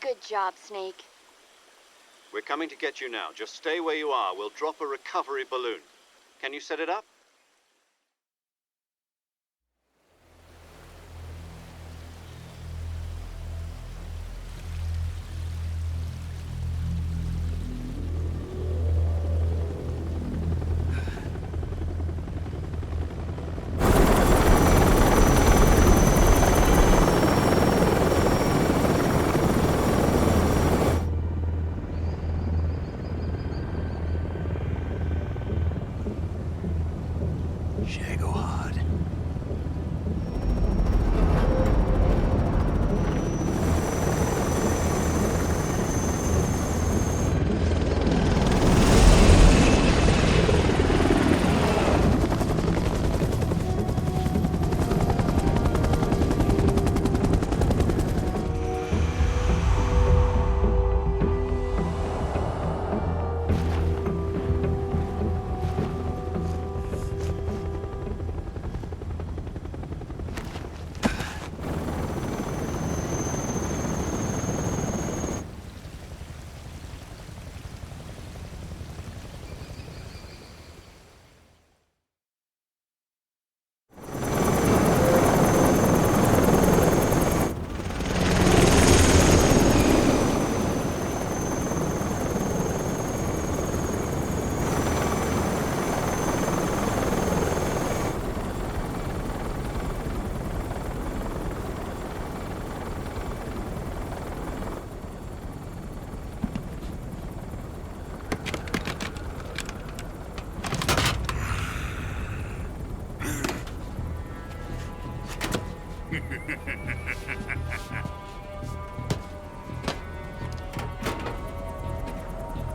Good job, Snake. We're coming to get you now. Just stay where you are. We'll drop a recovery balloon. Can you set it up?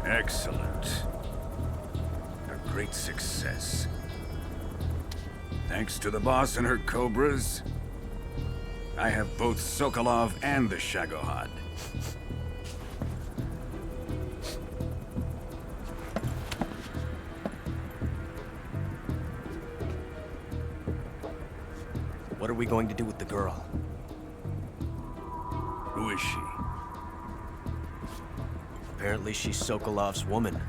Excellent. A great success. Thanks to the boss and her cobras, I have both Sokolov and the Shagohod. What are we going to do with the girl? Who is she? Apparently she's Sokolov's woman.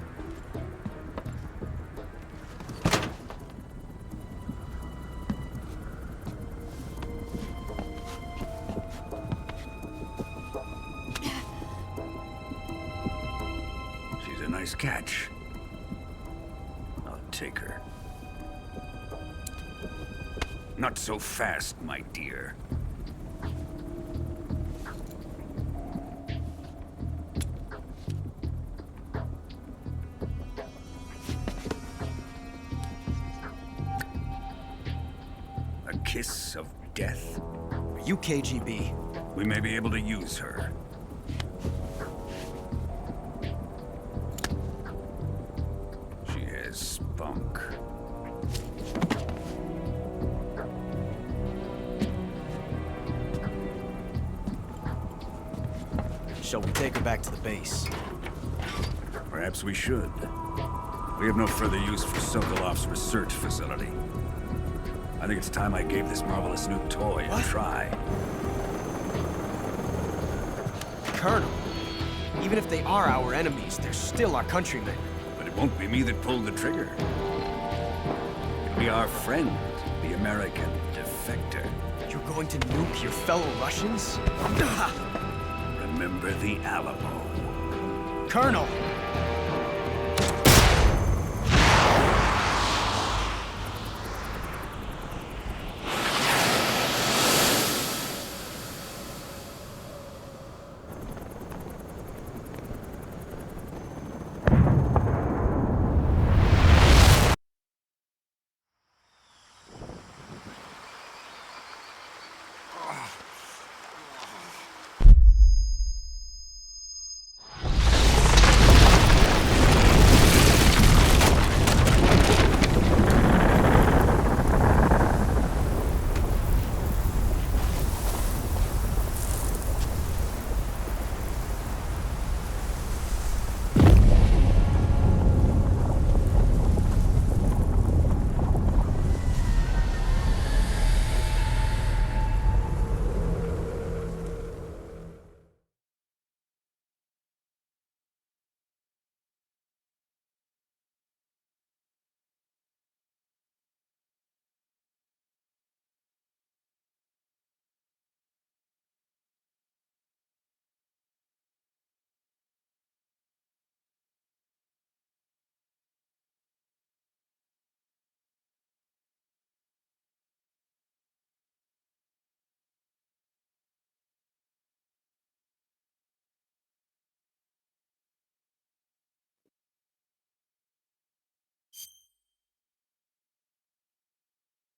She's a nice catch. I'll take her. Not so fast, my dear. A kiss of death? Are you KGB? We may be able to use her. She has spunk. Shall we take her back to the base? Perhaps we should. We have no further use for Sokolov's research facility. I think it's time I gave this marvelous new toy a try. Colonel, even if they are our enemies, they're still our countrymen. But it won't be me that pulled the trigger. It'll be our friend, the American defector. You're going to nuke your fellow Russians? Remember the Alamo. Colonel,